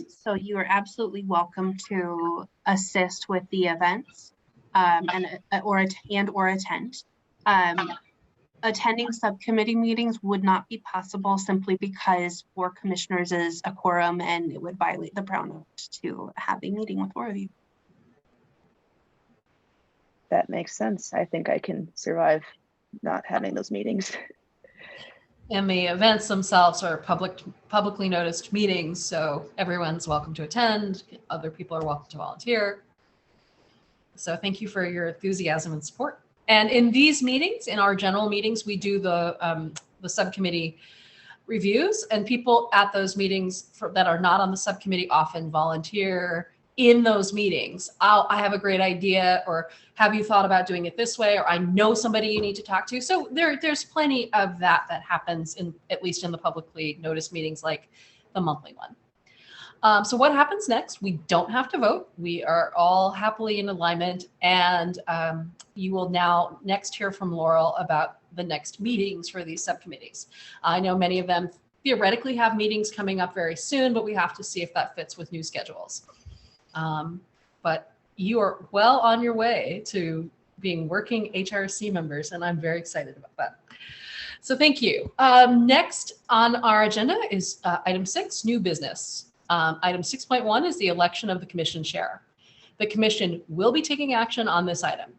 So you are absolutely welcome to assist with the events or attend. Attending subcommittee meetings would not be possible simply because 4 commissioners is a quorum and it would violate the Brown Act to have a meeting with 4 of you. That makes sense. I think I can survive not having those meetings. And the events themselves are publicly noticed meetings, so everyone's welcome to attend. Other people are welcome to volunteer. So thank you for your enthusiasm and support. And in these meetings, in our general meetings, we do the subcommittee reviews, and people at those meetings that are not on the subcommittee often volunteer in those meetings. I have a great idea, or have you thought about doing it this way? Or I know somebody you need to talk to. So there's plenty of that happens at least in the publicly noticed meetings like the monthly one. So what happens next? We don't have to vote. We are all happily in alignment, and you will now next hear from Laurel about the next meetings for these subcommittees. I know many of them theoretically have meetings coming up very soon, but we have to see if that fits with new schedules. But you are well on your way to being working HRC members, and I'm very excited about that. So thank you. Next on our agenda is item 6, new business. Item 6.1 is the election of the commission chair. The commission will be taking action on this item.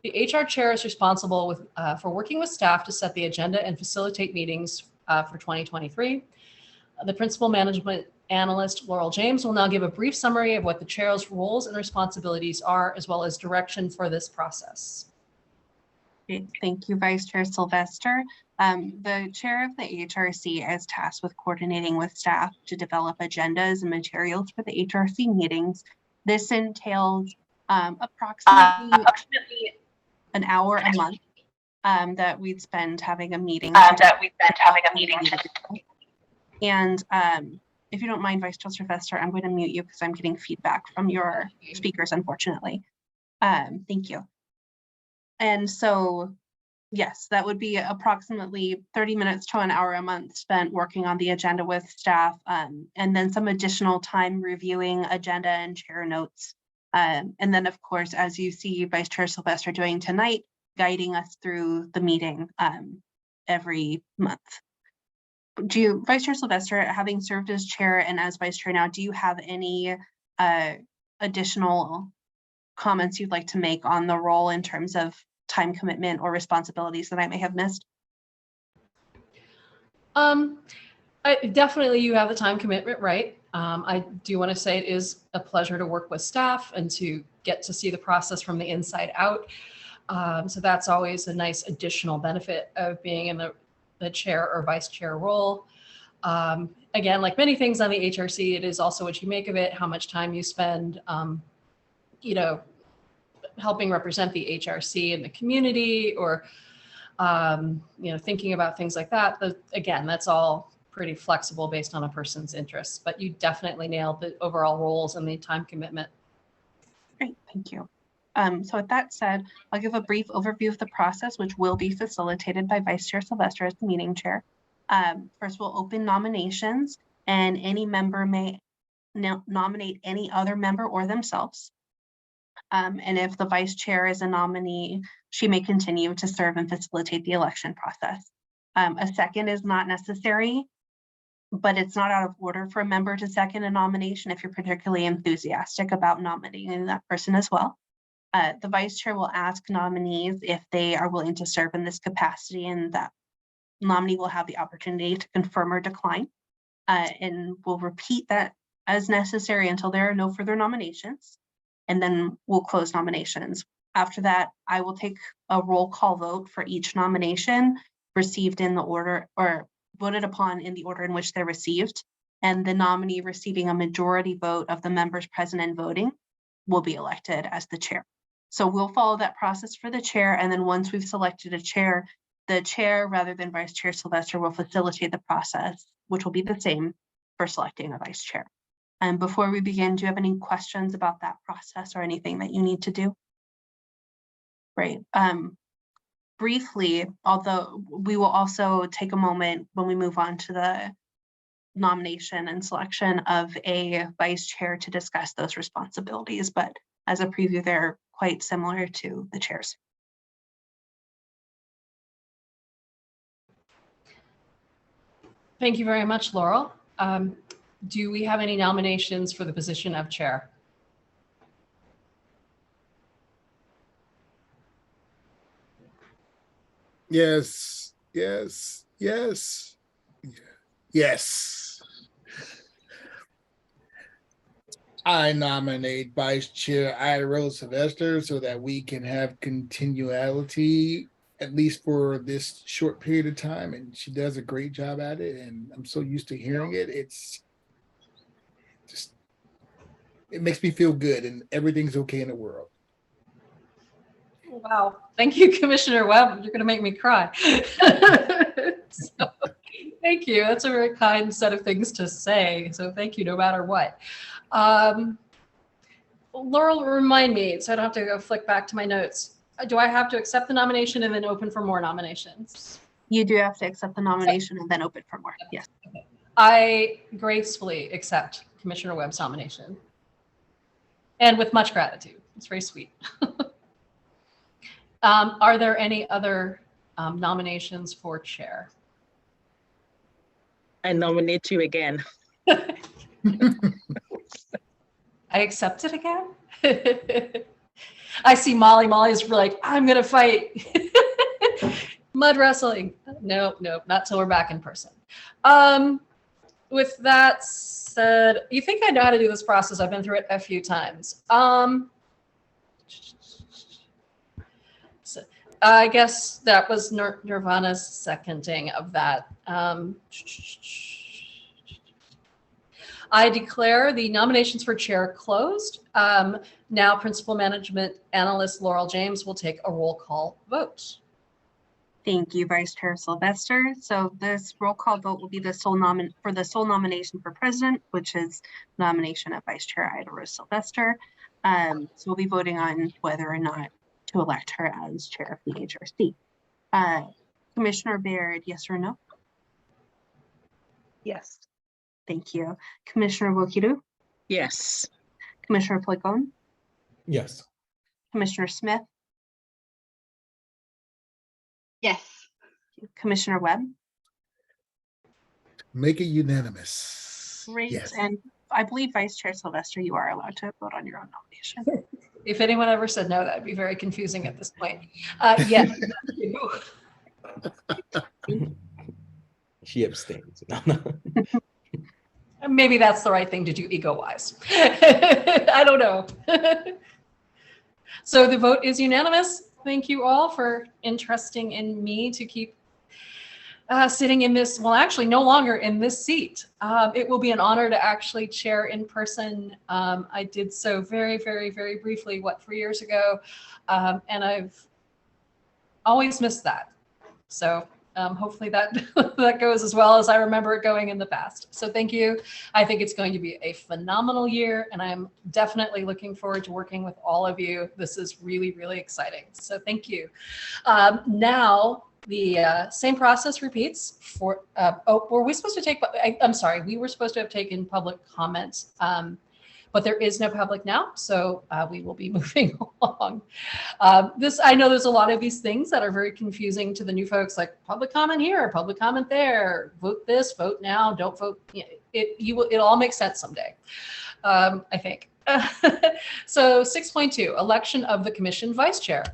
The HR chair is responsible for working with staff to set the agenda and facilitate meetings for 2023. The principal management analyst, Laurel James, will now give a brief summary of what the chair's roles and responsibilities are, as well as direction for this process. Great. Thank you, Vice Chair Sylvester. The chair of the HRC is tasked with coordinating with staff to develop agendas and materials for the HRC meetings. This entails approximately an hour a month that we'd spend having a meeting. And if you don't mind, Vice Chair Sylvester, I'm going to mute you because I'm getting feedback from your speakers, unfortunately. Thank you. And so, yes, that would be approximately 30 minutes to an hour a month spent working on the agenda with staff, and then some additional time reviewing agenda and chair notes. And then, of course, as you see Vice Chair Sylvester doing tonight, guiding us through the meeting every month. Do you, Vice Chair Sylvester, having served as chair and as vice chair now, do you have any additional comments you'd like to make on the role in terms of time commitment or responsibilities that I may have missed? Definitely you have the time commitment, right? I do want to say it is a pleasure to work with staff and to get to see the process from the inside out. So that's always a nice additional benefit of being in the chair or vice chair role. Again, like many things on the HRC, it is also what you make of it, how much time you spend, you know, helping represent the HRC in the community, or, you know, thinking about things like that. But again, that's all pretty flexible based on a person's interests, but you definitely nailed the overall roles and the time commitment. Great, thank you. So with that said, I'll give a brief overview of the process, which will be facilitated by Vice Chair Sylvester as the meeting chair. First, we'll open nominations, and any member may nominate any other member or themselves. And if the vice chair is a nominee, she may continue to serve and facilitate the election process. A second is not necessary, but it's not out of order for a member to second a nomination if you're particularly enthusiastic about nominating that person as well. The vice chair will ask nominees if they are willing to serve in this capacity, and that nominee will have the opportunity to confirm or decline. And we'll repeat that as necessary until there are no further nominations. And then we'll close nominations. After that, I will take a roll call vote for each nomination received in the order, or voted upon in the order in which they're received. And the nominee receiving a majority vote of the members present and voting will be elected as the chair. So we'll follow that process for the chair. And then once we've selected a chair, the chair, rather than Vice Chair Sylvester, will facilitate the process, which will be the same for selecting a vice chair. And before we begin, do you have any questions about that process or anything that you need to do? Great. Briefly, although we will also take a moment when we move on to the nomination and selection of a vice chair to discuss those responsibilities, but as a preview, they're quite similar to the chairs. Thank you very much, Laurel. Do we have any nominations for the position of chair? Yes, yes, yes, yes. I nominate Vice Chair Ida Rose Sylvester so that we can have continuality, at least for this short period of time. And she does a great job at it. And I'm so used to hearing it. It's just, it makes me feel good and everything's okay in the world. Wow. Thank you, Commissioner Webb. You're going to make me cry. So, Thank you. That's a very kind set of things to say. So thank you no matter what. Laurel, remind me, so I don't have to go flick back to my notes. Do I have to accept the nomination and then open for more nominations? You do have to accept the nomination and then open for more. Yes. I gracefully accept Commissioner Webb's nomination. And with much gratitude. It's very sweet. Are there any other nominations for chair? I nominate you again. I accept it again. I see Molly. Molly's like, I'm gonna fight. Mud wrestling. Nope, not till we're back in person. With that said, you think I know how to do this process? I've been through it a few times. So I guess that was Nirvana's seconding of that. I declare the nominations for chair closed. Now, Principal Management Analyst Laurel James will take a roll call vote. Thank you, Vice Chair Sylvester. So this roll call vote will be the sole nomination for president, which is nomination of Vice Chair Ida Rose Sylvester. So we'll be voting on whether or not to elect her as chair of the HRC. Commissioner Baird, yes or no? Yes. Thank you. Commissioner Wokidu, Yes. Commissioner Plicon, Yes. Commissioner Smith, Yes. Commissioner Webb. Make it unanimous. Great. Yes. And I believe Vice Chair Sylvester, you are allowed to vote on your own nomination. If anyone ever said no, that'd be very confusing at this point. Yes. She abstains. Maybe that's the right thing to do ego-wise. I don't know. So the vote is unanimous. Thank you all for entrusting in me to keep sitting in this, well, actually no longer in this seat. It will be an honor to actually chair in person. I did so very, very, very briefly, 4 years ago? And I've always missed that. So hopefully that that goes as well as I remember it going in the past. So thank you. I think it's going to be a phenomenal year, and I'm definitely looking forward to working with all of you. This is really, really exciting. So thank you. Now, the same process repeats for, were we supposed to take, I'm sorry, we were supposed to have taken public comments, but there is no public now, so we will be moving along. I know there's a lot of these things that are very confusing to the new folks, like public comment here, public comment there, vote this, vote now, don't vote. It all makes sense someday, I think. So 6.2, election of the commission vice chair.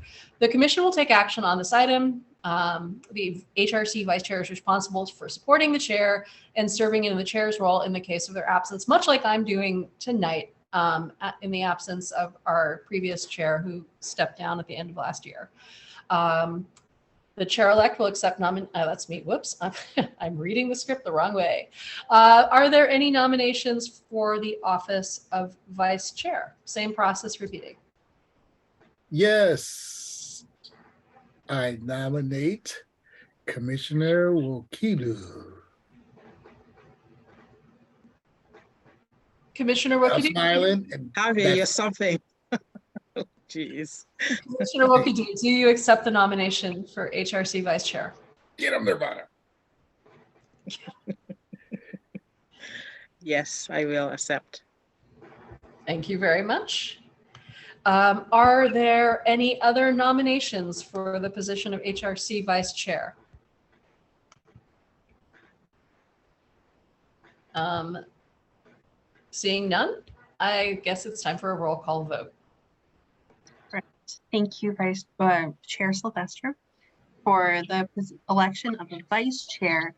The commission will take action on this item. The HRC vice chair is responsible for supporting the chair and serving in the chair's role in the case of their absence, much like I'm doing tonight in the absence of our previous chair who stepped down at the end of last year. The chair-elect will accept that's me, whoops, I'm reading the script the wrong way. Are there any nominations for the office of vice chair? Same process repeating. Yes. I nominate Commissioner Wokidu. Commissioner I'm Wokidu. smiling. And Javier, you're something. Jeez. Commissioner Wokidu, do you accept the nomination for HRC vice chair? get him, Nirvana. Yes, I will accept. Thank you very much. Are there any other nominations for the position of HRC vice chair? Seeing none, I guess it's time for a roll call vote. Right. Thank you, Vice Chair Sylvester. For the election of the vice chair,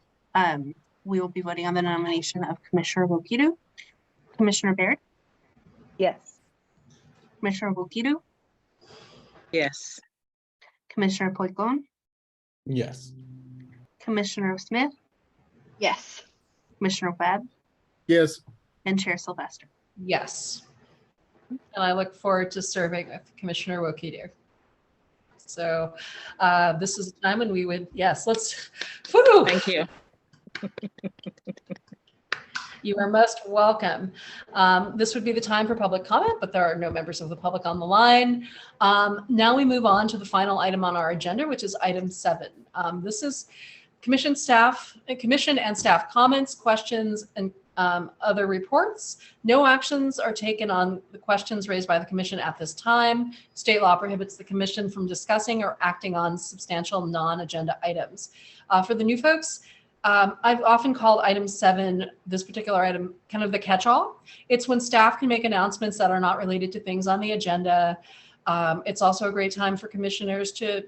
we will be voting on the nomination of Commissioner Wokidu. Commissioner Baird, Yes. Commissioner Wokidu, Yes. Commissioner Plicon, Yes. Commissioner Smith, Yes. Commissioner Webb, Yes. and Chair Sylvester. Yes. And I look forward to serving with Commissioner Wokidu. So this is a time when we would, yes, let's, whoo, Thank you. You are most welcome. This would be the time for public comment, but there are no members of the public on the line. Now we move on to the final item on our agenda, which is item 7. This is commission and staff comments, questions, and other reports. No actions are taken on the questions raised by the commission at this time. State law prohibits the commission from discussing or acting on substantial non-agenda items. For the new folks, I've often called item 7, this particular item, kind of the catch-all. It's when staff can make announcements that are not related to things on the agenda. It's also a great time for commissioners to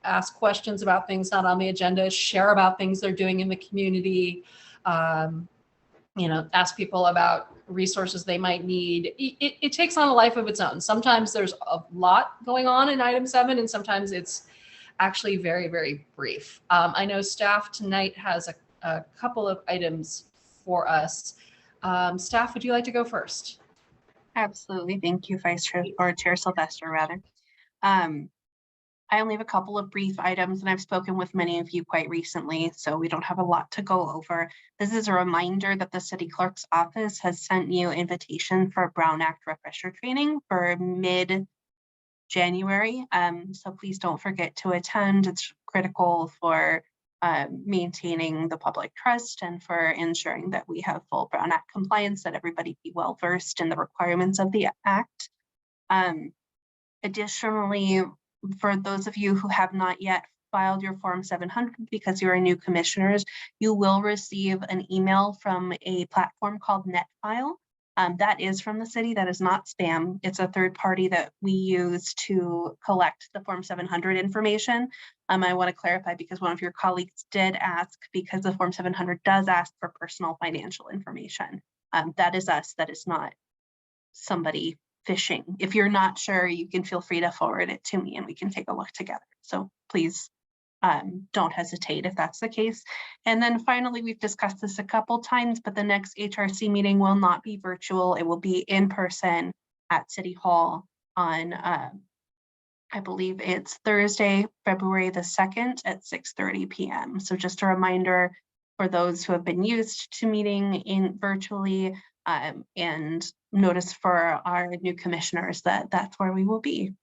ask questions about things not on the agenda, share about things they're doing in the community, ask people about resources they might need. It takes on a life of its own. Sometimes there's a lot going on in item 7, and sometimes it's actually very, very brief. I know staff tonight has a couple of items for us. Staff, would you like to go first? Absolutely. Thank you, Vice Chair, or Chair Sylvester, rather. I only have a couple of brief items, and I've spoken with many of you quite recently, so we don't have a lot to go over. This is a reminder that the City Clerk's office has sent you invitation for Brown Act refresher training for mid-January. So please don't forget to attend. It's critical for maintaining the public trust and for ensuring that we have full Brown Act compliance, that everybody be well versed in the requirements of the Act. Additionally, for those of you who have not yet filed your Form 700 because you are new commissioners, you will receive an email from a platform called NetFile. That is from the city. That is not spam. It's a third party that we use to collect the Form 700 information. I want to clarify because one of your colleagues did ask, because the Form 700 does ask for personal financial information. That is us. That is not somebody phishing. If you're not sure, you can feel free to forward it to me and we can take a look together. So please don't hesitate if that's the case. And then finally, we've discussed this a couple times, but the next HRC meeting will not be virtual. It will be in person at City Hall on, I believe it's Thursday, February the 2nd at 6:30 p.m. So just a reminder for those who have been used to meeting in virtually, and notice for our new commissioners that that's where we will be.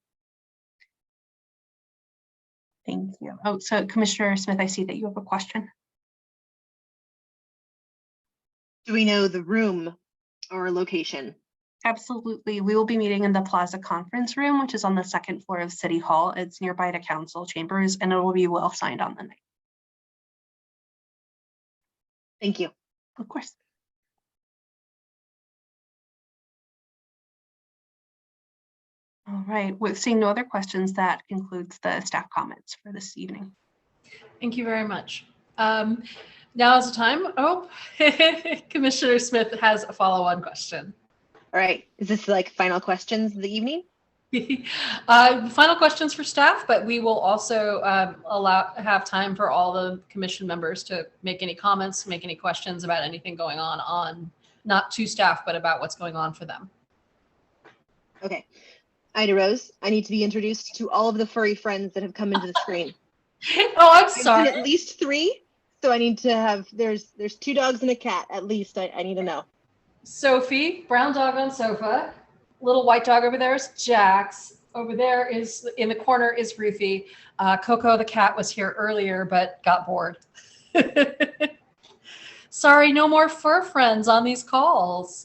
Thank you. Oh, so Commissioner Smith, I see that you have a question. Do we know the room or location? Absolutely. We will be meeting in the Plaza Conference Room, which is on the 2nd floor of City Hall. It's nearby to council chambers, and it will be well signed on the night. Thank you. Of course. All right, with seeing no other questions, that concludes the staff comments for this evening. Thank you very much. Now is the time. Oh, Commissioner Smith has a follow-on question. All right. Is this like final questions of the evening? Final questions for staff, but we will also have time for all the commission members to make any comments, make any questions about anything going on not to staff, but about what's going on for them. Okay. Ida Rose, I need to be introduced to all of the furry friends that have come into the screen. Oh, I'm I've sorry. seen at least 3, so I need to have, there's 2 dogs and a cat, at least. I need to know. Sophie, brown dog on sofa. Little white dog over there is Jax. Over there is, in the corner is Rufy. Coco the cat was here earlier, but got bored. Sorry, no more fur friends on these calls.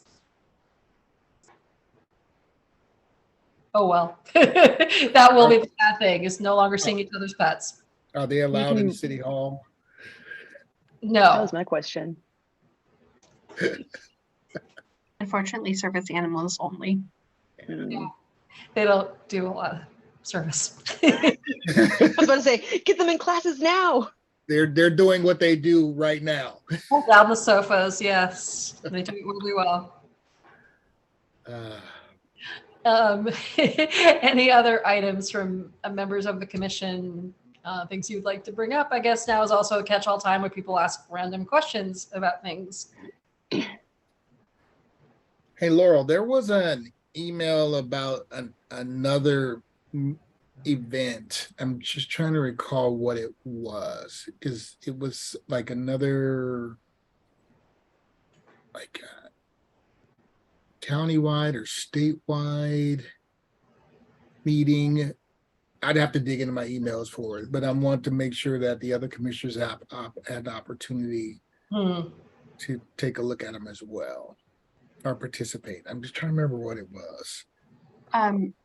Oh, well, that will be the bad thing, is no longer seeing each other's pets. Are they allowed in can- City Hall? That No. was my question. Unfortunately, service animals only. Mm. They don't do a lot of service. I was about to say, get them in classes now. They're doing what they do right now. Pull down the sofas, yes. They do it really well. Any other items from members of the commission, things you'd like to bring up? I guess now is also a catch-all time where people ask random questions about things. Hey, Laurel, there was an email about another event. I'm just trying to recall what it was, because it was like another like countywide or statewide meeting. I'd have to dig into my emails for it, but I want to make sure that the other commissioners had the opportunity Hmm. to take a look at them as well or participate. I'm just trying to remember what it was.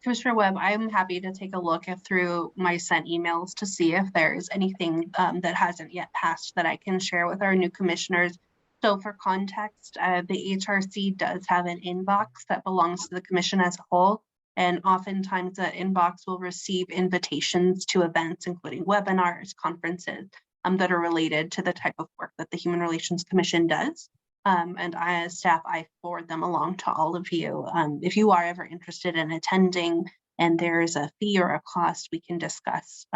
Commissioner Webb, I'm happy to take a look through my sent emails to see if there's anything that hasn't yet passed that I can share with our new commissioners. So for context, the HRC does have an inbox that belongs to the commission as a whole. And oftentimes that inbox will receive invitations to events, including webinars, conferences, that are related to the type of work that the Human Relations Commission does. And I, as staff, I forward them along to all of you. If you are ever interested in attending and there's a fee or a cost, we can discuss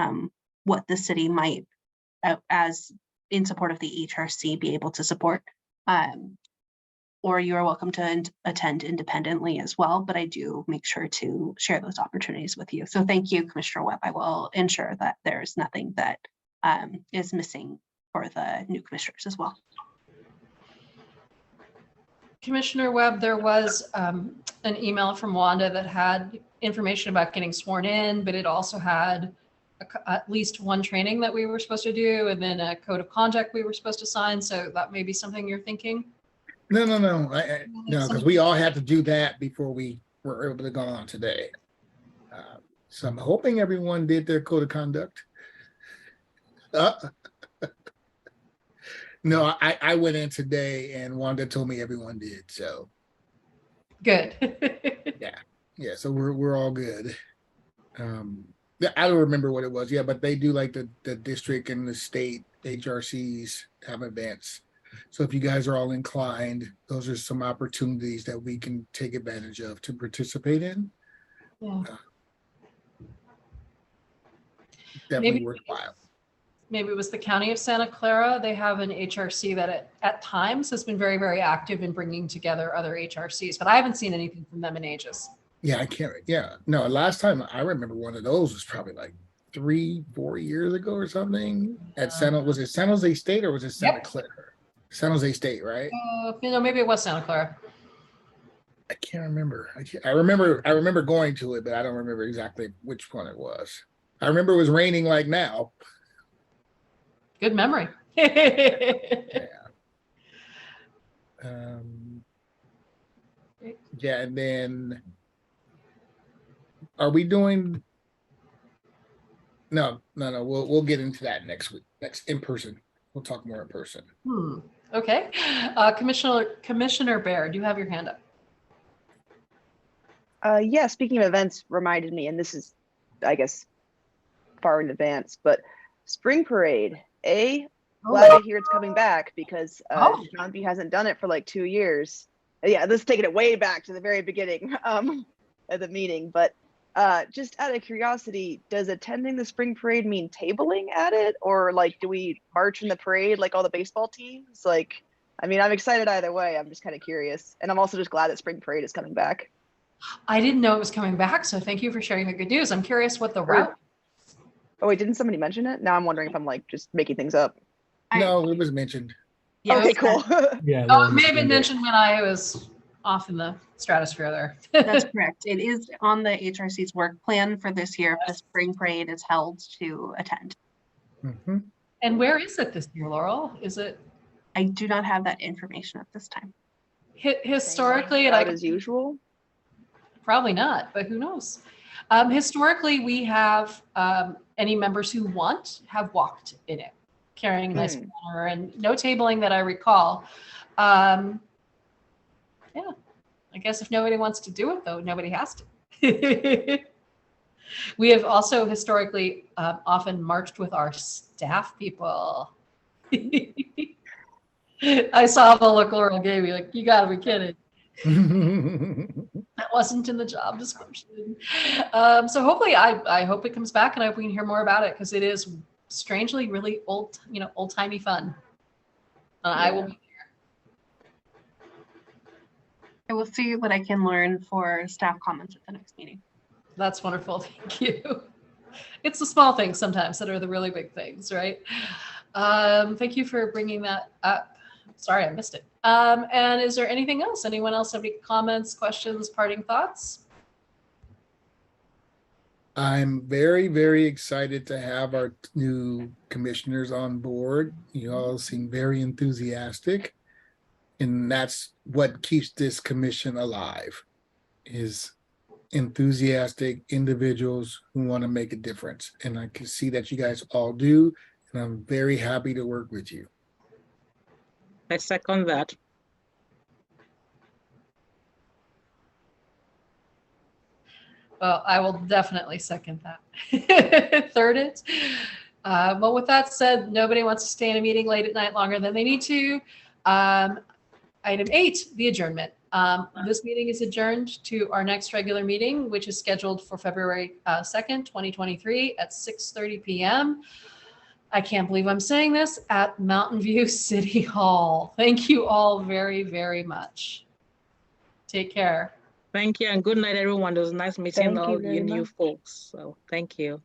what the city might, as in support of the HRC, be able to support. Or you are welcome to attend independently as well, but I do make sure to share those opportunities with you. So thank you, Commissioner Webb. I will ensure that there's nothing that is missing for the new commissioners as well. Commissioner Webb, there was an email from Wanda that had information about getting sworn in, but it also had at least one training that we were supposed to do and then a code of conduct we were supposed to sign. So that may be something you're thinking. No, because we all had to do that before we were able to go on today. So I'm hoping everyone did their code of conduct. No, I went in today and Wanda told me everyone did. So Good. yeah, so we're all good. I don't remember what it was. Yeah, but they do like the district and the state HRCs have events. So if you guys are all inclined, those are some opportunities that we can take advantage of to participate in. Yeah. Definitely worthwhile. Maybe it was the County of Santa Clara. They have an HRC that at times has been very, very active in bringing together other HRCs, but I haven't seen anything from them in ages. Yeah, I can't. Yeah, no, last time I remember one of those was probably like 3-4 years ago or something at was it San Jose State or was it Santa Clara? San Jose State, right? Maybe it was Santa Clara. I can't remember. I remember going to it, but I don't remember exactly which one it was. I remember it was raining like now. Good memory. Yeah. Yeah, and then are we doing? No. We'll get into that next week. Next in person. We'll talk more in person. Okay. Commissioner Baird, you have your hand up. Yeah, speaking of events reminded me, and this is, I guess, far in advance, but Spring Parade, glad to hear it's coming back because John B hasn't done it for like 2 years. Yeah, this is taking it way back to the very beginning of the meeting, but just out of curiosity, does attending the Spring Parade mean tabling at it, or like do we march in the parade like all the baseball teams? Like, I mean, I'm excited either way. I'm just kind of curious, and I'm also just glad that Spring Parade is coming back. I didn't know it was coming back, so thank you for sharing the good news. I'm curious what the route. Oh wait, didn't somebody mention it? Now I'm wondering if I'm like just making things up. No, it was mentioned. Yeah, okay, cool. Yeah. it may have been mentioned when I was off in the stratosphere there. That's correct. It is on the HRC's work plan for this year. If the Spring Parade is held to attend. Mm-hmm. And where is it this year, Laurel? Is it? I do not have that information at this time. Historically, Not as usual. Probably not, but who knows? Historically, we have any members who want have walked in it, carrying a nice banner and no tabling that I recall. Yeah, I guess if nobody wants to do it, though, nobody has to. We have also historically often marched with our staff people. I saw the look Laurel gave me, like, you gotta be kidding. That wasn't in the job description. So hopefully I hope it comes back and I hope we can hear more about it because it is strangely really old-timey fun. I will be there. I will see what I can learn for staff comments at the next meeting. That's wonderful. Thank you. It's the small things sometimes that are the really big things, right? Thank you for bringing that up. Sorry, I missed it. And is there anything else? Anyone else have any comments, questions, parting thoughts? I'm very, very excited to have our new commissioners on board. You all seem very enthusiastic. And that's what keeps this commission alive, is enthusiastic individuals who want to make a difference. And I can see that you guys all do. And I'm very happy to work with you. I second that. Well, I will definitely second that. Third it. Well, with that said, nobody wants to stay in a meeting late at night longer than they need to. Item 8, the adjournment. This meeting is adjourned to our next regular meeting, which is scheduled for February 2nd, 2023 at 6:30 p.m. I can't believe I'm saying this, at Mountain View City Hall. Thank you all very, very much. Take care. Thank you and good night, everyone. It was nice meeting Thank you all very you new much. folks. So thank you.